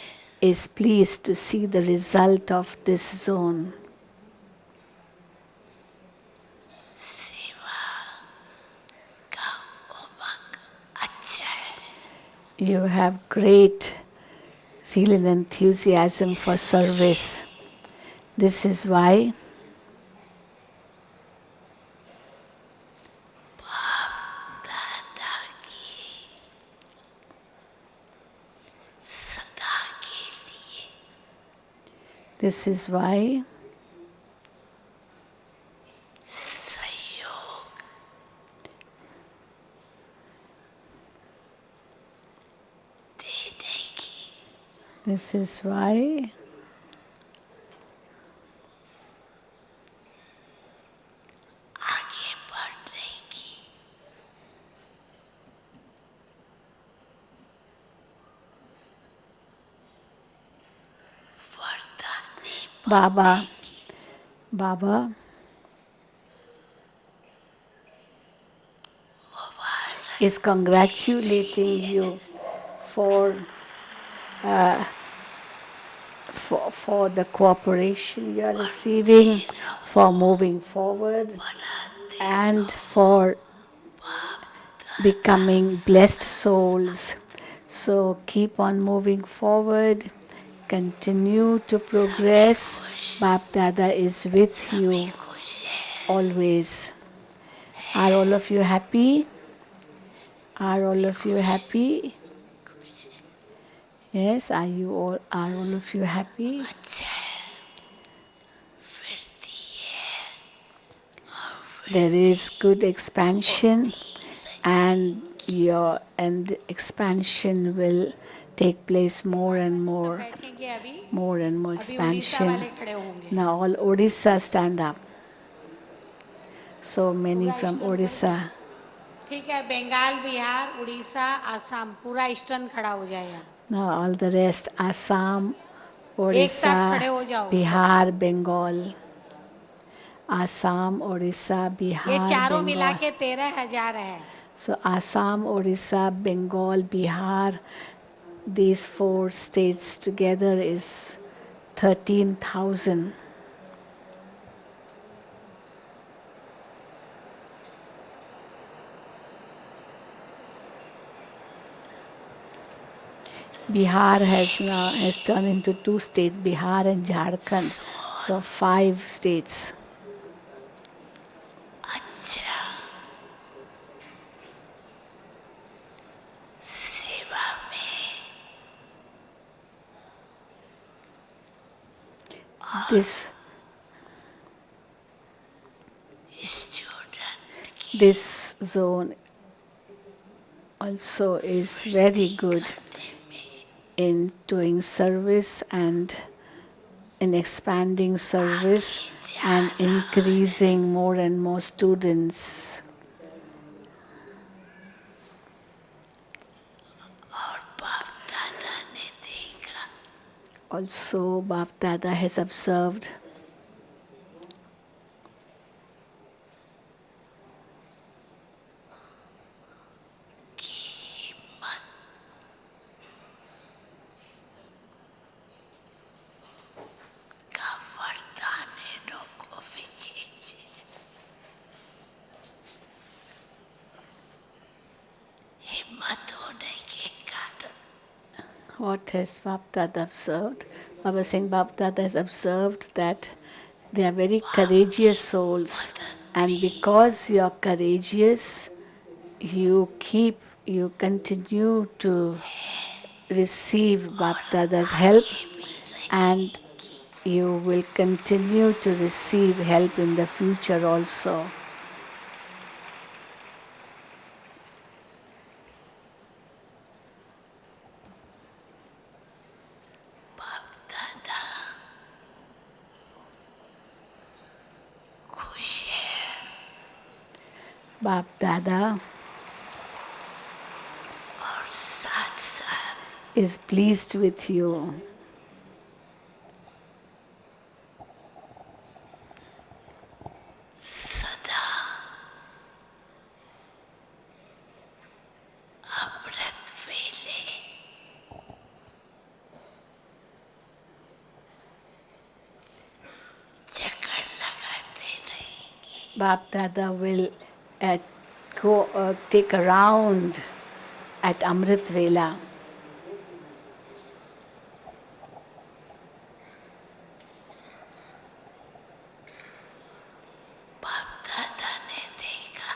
is pleased to see the result of this zone. सेवा का उमंग अच्छा है You have great zeal and enthusiasm for service. This is why दादा की सदा के लिए this is why सहयोग देने की this is why आगे बढ़ने की वरदानी Baba Baba is congratulating you for for the cooperation you are receiving, for moving forward, and for becoming blessed souls. So keep on moving forward, continue to progress. Bap Dada is with you खुश है always. Are all of you happy? Are all of you happy? Yes, are all of you happy? अच्छा है फिरती है There is good expansion, and the expansion will take place more and more, बैठेंगे अभी. more and more अभी Orissa expansion. वाले खड़े होंगे. Now all Odisha stand up. So many पूरा from ईस्टर्न Odisha. ठीक है. बंगाल, बिहार, उड़ीसा, आसाम पूरा ईस्टर्न खड़ा हो जाएगा. Now all the rest, Assam, एक साथ खड़े Odisha, हो जाओ. Bihar, Bengal. Assam, Odisha, ये Bihar, चारों मिला Bengal. के 13,000 है. So Assam, Odisha, Bengal, Bihar, these four states together is 13,000. Bihar has turned into two states, Bihar and Jharkhand. So 5 states. अच्छा सेवा में This स्टूडेंट की this zone also is very good in doing service and in expanding service and increasing more and more students. और बाप दादा ने देखा Also, Bap Dada has observed कि हिम्मत का वरदान इन को विशेष है। हिम्मत होने के कारण what has Bap Dada observed. Baba Singh Bap Dada has observed that they are very courageous souls, and because you are courageous, you continue to receive Bap Dada's help, and you will continue to receive help in the future also. बाप दादा खुश है Bap Dada और साथ साथ is pleased with you. सदा अमृत वेले चक्कर लगाते रहेंगे। Bap Dada will take a round at Amrit Vela. बाप दादा ने देखा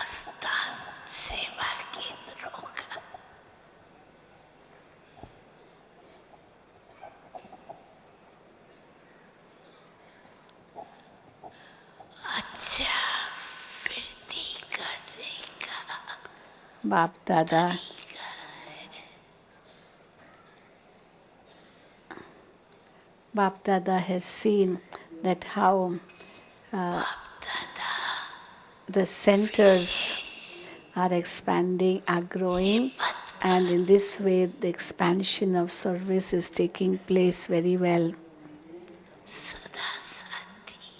स्थान सेवा केंद्रों का अच्छा वृद्धि करने का Bap Dada तरीका है। Bap Dada has seen that how the centers are expanding, are growing, and in this way the expansion of service is taking place very well. सदा शांति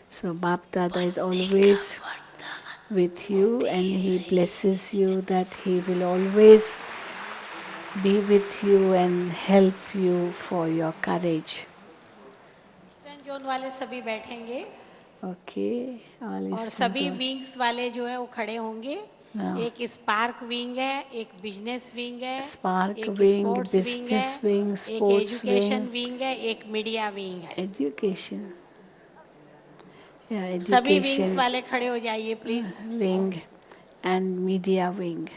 So Bap Dada is का always वरदान with you, and he blesses you that he will always be with you and help you for your courage. Eastern zone वाले सभी बैठेंगे Okay, all और Eastern सभी zone. Wings वाले जो है वो खड़े होंगे। हाँ. एक स्पार्क विंग है, एक बिजनेस विंग है, Spark एक wing, स्पोर्ट्स विंग है, business wing, एक sports एजुकेशन wing, विंग है, एक मीडिया विंग है। education. Yeah, सभी विंग्स education वाले खड़े हो जाइए please. wing and media wing.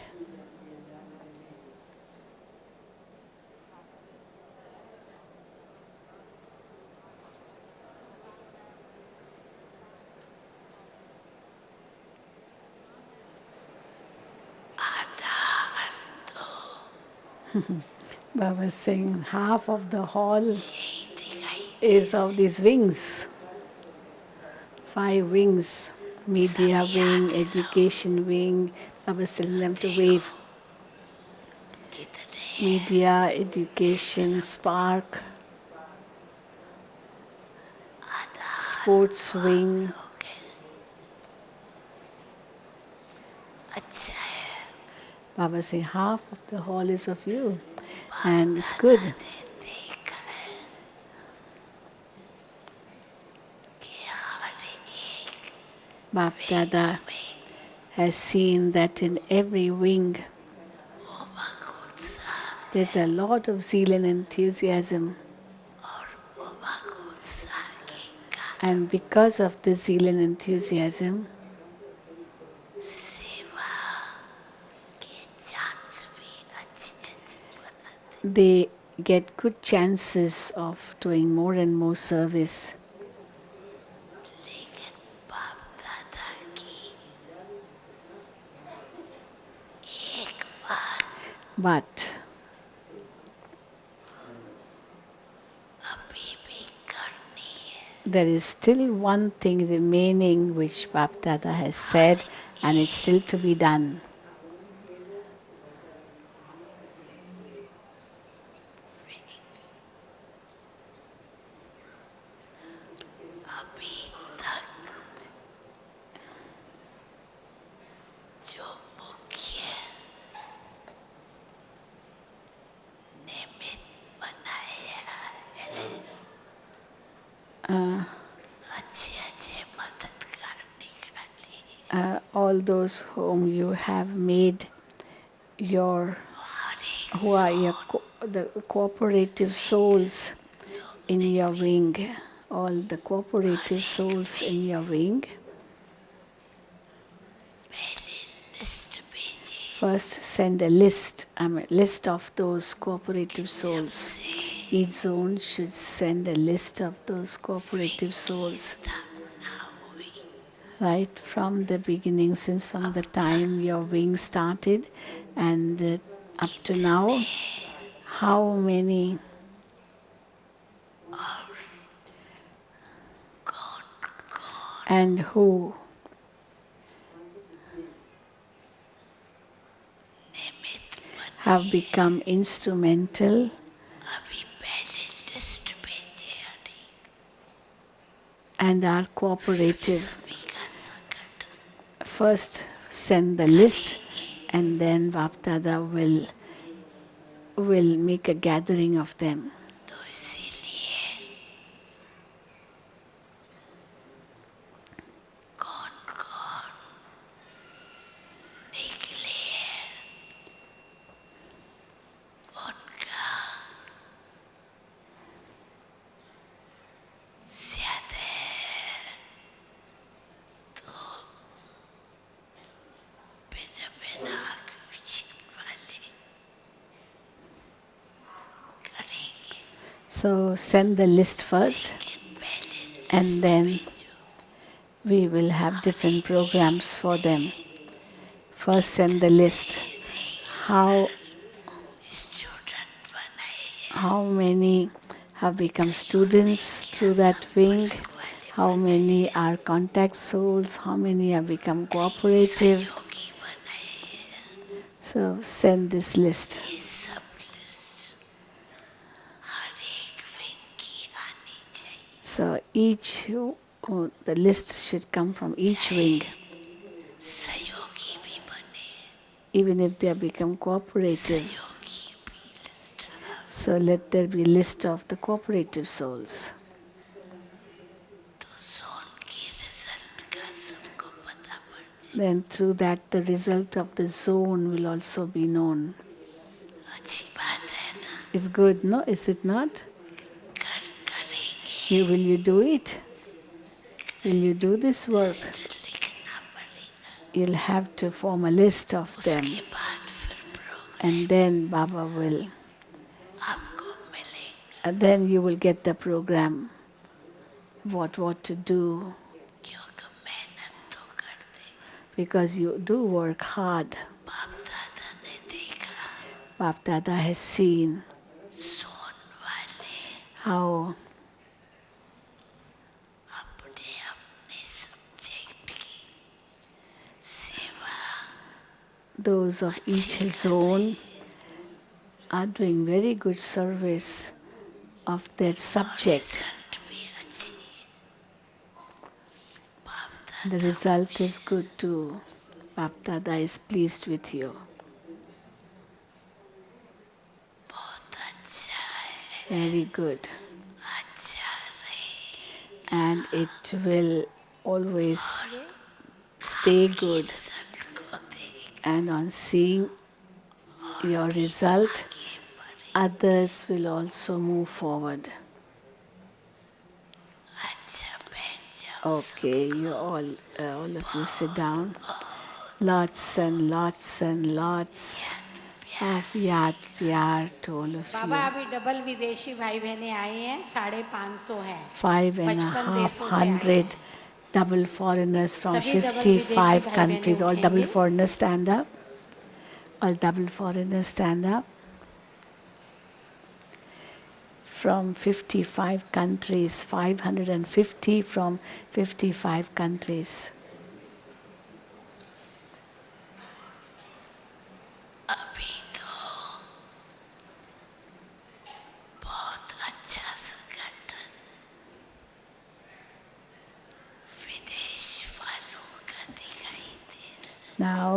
Baba saying half of the hall यही दिखाई is of these wings. 5 wings. Media wing, education wing. Baba is telling them to wave. कितने Media, education, spark, sports wing. हो गए। अच्छा है Baba saying half of the hall is of you. And it's good. ने देखा है कि हर एक Bap Dada has seen that in every wing उमंग उत्साह there's a lot of zeal and enthusiasm. और उमंग उत्साह के कारण And because of the zeal and enthusiasm, सेवा के चांस भी अच्छे अच्छे बनाते। they get good chances of doing more and more service. लेकिन बाप दादा की But अभी भी करनी है. there is still one thing remaining which Bapdada has said, and it's still to be done. अभी तक जो मुख्य निमित्त बनाया है, अच्छे अच्छे मदद करने का लिए, All those whom you have made your, हर एक who are your the cooperative souls in your wing, all the cooperative souls in your wing, पहले लिस्ट भेजे. first send a list, list of those cooperative souls. Each zone should send a list of those cooperative souls. स्थापना हुई. Right from the beginning, since from the time your wing started and up to now, how many and who निमित्त बन. have become instrumental अभी पहले list भेजे हरी. and are cooperative. सभी का संगठन First send the list and then Bapdada will make a gathering of them. तो इसीलिए कौन कौन निकले हैं, उनका ज्यादा है. तो बिना बिना कुछ वाले करेंगे. So send the list first लेकिन पहले and then भेजो. we will have different programs for them. First send the list. How student बनाए how many have become students through that wing? How many are contact souls? How many have become cooperative? योगी बनाए. So send this list. ये सब list हर एक wing की आनी चाहिए. So each, the list should come from each wing, सहयोगी भी बने, even if they have become cooperative. सहयोगी भी list. So let there be a list of the cooperative souls. तो जोन की रिजल्ट का सबको पता पड़ जाए. Then through that the result of the zone will also be known. अच्छी बात है ना. It's good, no? Is it not? करेंगे. Will you do it? Will you do this work? लिखना पड़ेगा. You'll have to form a list of them, उसके बाद फिर programme and then Baba will, आपको मिलेगा. and then you will get the program, what to do, क्योंकि मेहनत तो करते हैं. because you do work hard. बाप दादा ने देखा Bapdada has seen जोन वाले how अपने अपने सब्जेक्ट की सेवा those of each zone are doing very good service of their subject. Result भी अच्छी है. बाप The result is good too. Bapdada is pleased with you. बहुत अच्छा है. Very good. अच्छा रहे. And it will always stay good. Result को देख And on seeing your result, others will also move forward. अच्छा बैठ जाओ. Okay, you all of you sit down. Lots and lots and lots of yaad pyar to all of Baba you. अभी double विदेशी भाई बहनें आए हैं, 550 है. 5,500 double foreigners from सभी double 55 विदेशी भाई countries. बहनें All double उठेंगे. foreigners stand up. All double foreigners stand up. From 55 countries, 550 from 55 countries. अभी तो बहुत अच्छा संगठन विदेश वालों का दिखाई दे रहा है। Now,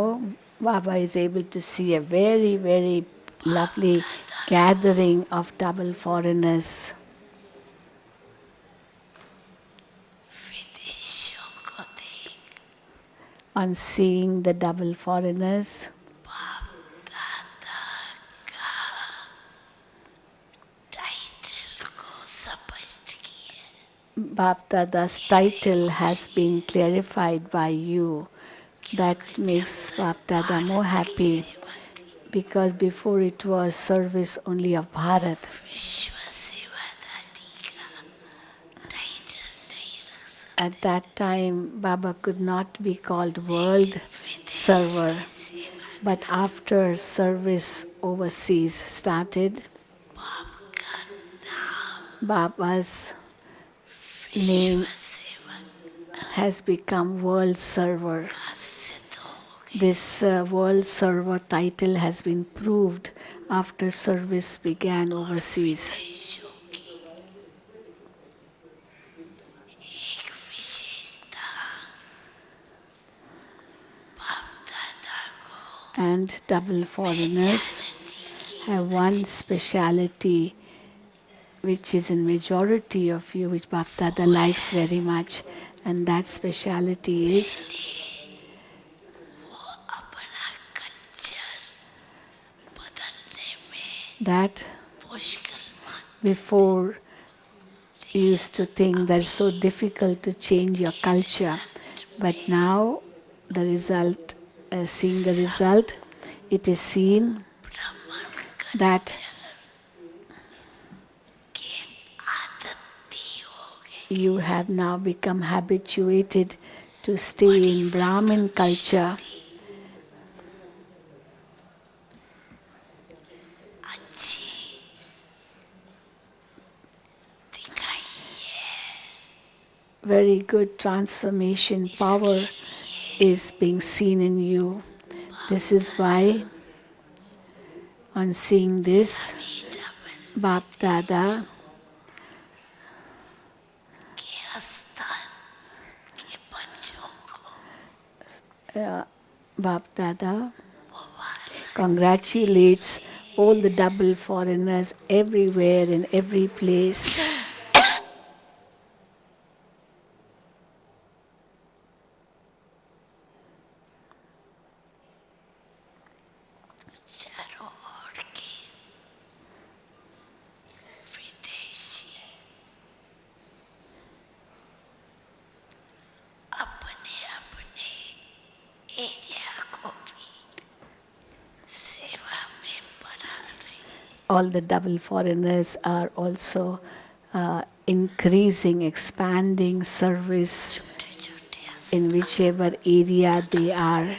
Baba is able to see a very, very lovely gathering of double foreigners. विदेशों को देख On seeing the double foreigners, बाप दादा का टाइटल को स्पष्ट किए। Bap Dada's title has been clarified by you. That makes Bap Dada more happy because before it was service only of Bharat. विश्व सेवादारी का टाइटल नहीं रख सकते। At that time, Baba could not be called world server. But after service overseas started, बाप का नाम Baba's विश्व name सेवा has become world server. का सिद्ध हो गया। This world server title has been proved after service began overseas. विदेशों की एक विशेषता बाप दादा को And double foreigners have one speciality which is in majority of you, which Bap Dada likes very much. And that speciality is वो अपना culture बदलने में that मुश्किल मान before you used to think that it's so difficult to change your culture. But now the result, seeing the result, it is seen ब्राह्मण that की आदती हो गई। you have now become habituated to stay in Brahmin culture. अच्छी दिखाई है। Very good transformation power is being seen in you. This is why, on seeing this, Bap Dada के स्थान के बच्चों को Bap Dada congratulates all the double foreigners everywhere in every place. चारों ओर के विदेशी अपने अपने एरिया को भी सेवा में बढ़ा रहे हैं। All the double foreigners are also increasing, expanding service छोटे-छोटे in whichever area they are.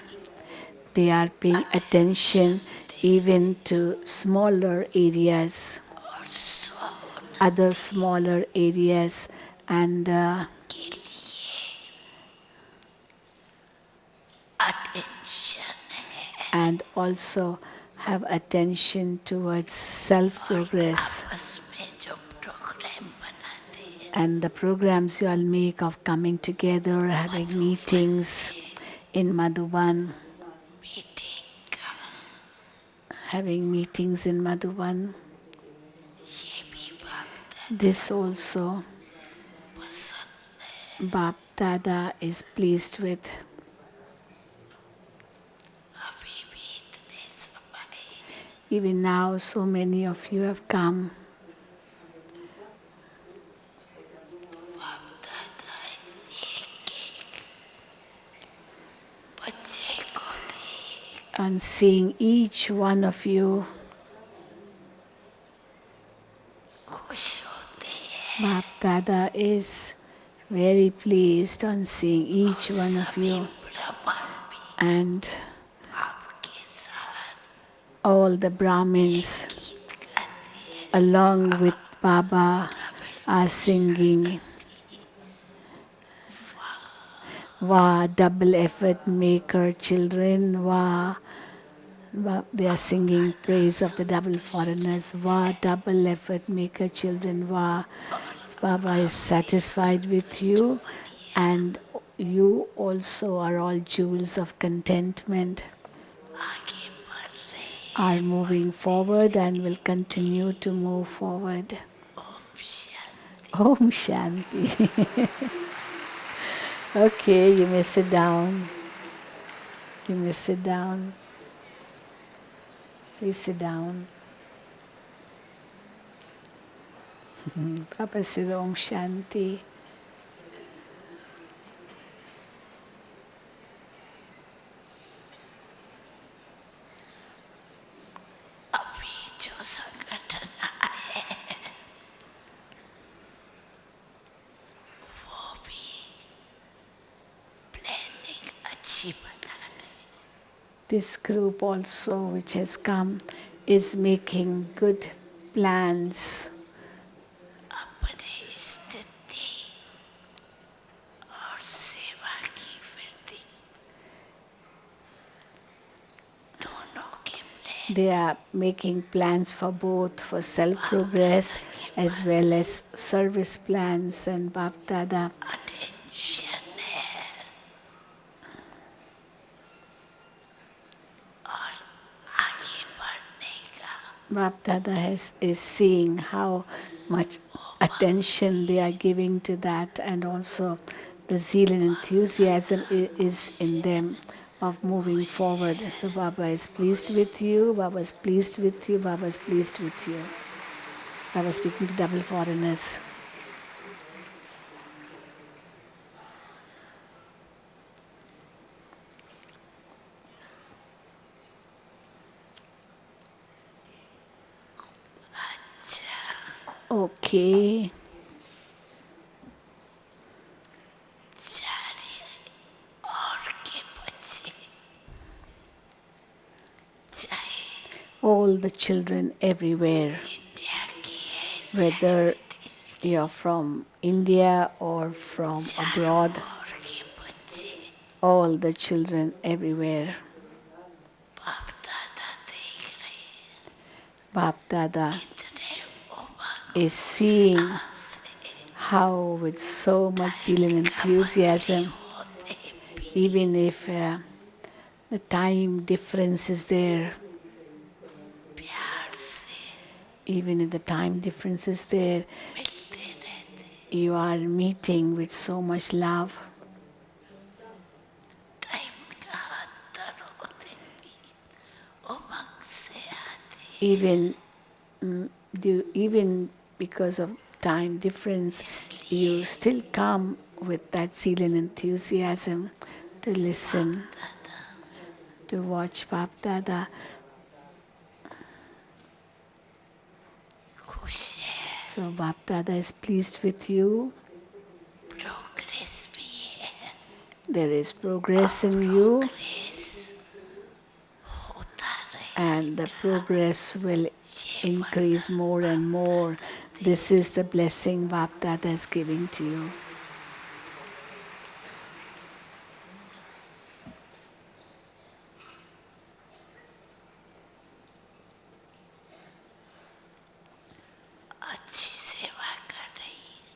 They are paying attention even to smaller areas, और स्व other smaller areas, and के लिए अटेंशन है। and also have attention towards self-progress. आपस में जो programme बनाते हैं And the programs you all make of coming together, having meetings in Madhuban, meeting का having meetings in Madhuban, ये भी बात this also पसंद है। Bap Dada is pleased with. अभी भी इतने समय Even now, so many of you have come. बाप दादा एक एक बच्चे को देख And seeing each one of you, खुश होते हैं। Bap Dada is very pleased on seeing each one of you. ब्राह्मण भी And आपके साथ all the Brahmins along with Baba are singing. Wah, double effort maker children, wah. They are singing praise of the double foreigners. Wah, double effort maker children, wah. Baba is satisfied with you, and you also are all jewels of contentment, आगे बढ़ रहे are moving forward and will continue to move forward. Om Shanti Om Shanti. Okay, you may sit down. You may sit down. Please sit down. Papa says Om Shanti. अभी जो संगठन आए हैं वो भी प्लानिंग अच्छी बना रहे This group also, which has come, is making good plans. अपने स्थिति और सेवा की वृद्धि दोनों के plan They are making plans for both, for self-progress as well as service plans. And Bap Dada attention है और आगे बढ़ने का Bap Dada is seeing how much attention they are giving to that, and also the zeal and enthusiasm is in them of moving forward. So Baba is pleased with you, Baba is pleased with you, Baba is pleased with you. Baba is speaking to double foreigners. Okay. सारे और के बच्चे चाहे All the children everywhere, India के हैं whether you're from India or from abroad, और के बच्चे all the children everywhere. बाप दादा देख रहे हैं Bap Dada कितने उमंग is seeing से how with so much zeal and enthusiasm, होते भी even if the time difference is there, प्यार से even if the time difference is there, मिलते रहते you are meeting with so much love. Time का अंतर होते भी उमंग से आते Even even because of time difference, you still come with that zeal and enthusiasm to listen, to watch Bap Dada. खुश है So Bap Dada is pleased with you. Progress भी है There is progress in you, progress होता रहे and the progress will increase more and more. This is the blessing Bap Dada is giving to you. अच्छी सेवा कर रही है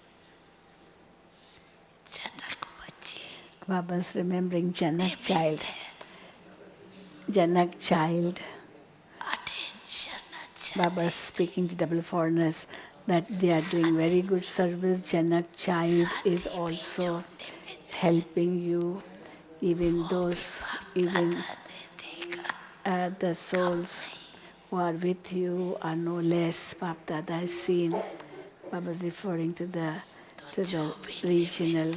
जनक बच्चे Baba's remembering Janak child. है Janak child. अटेंशन अच्छा Baba is speaking to double foreigners that they are doing very good service. Janak child is also helping you. Even those, even ने देखा the souls who are with you are no less. Bap Dada is seen. Baba is referring to the regional,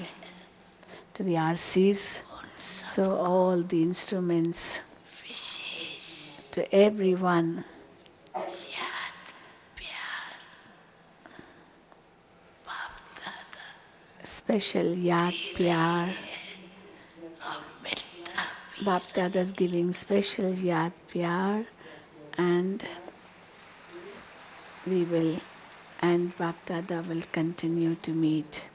to the RCs. So all the instruments, wishes to everyone, याद प्यार बाप दादा special yaad pyar. और मिलता भी Bap Dada is giving special yaad pyar and we will, and Bapdada will continue to meet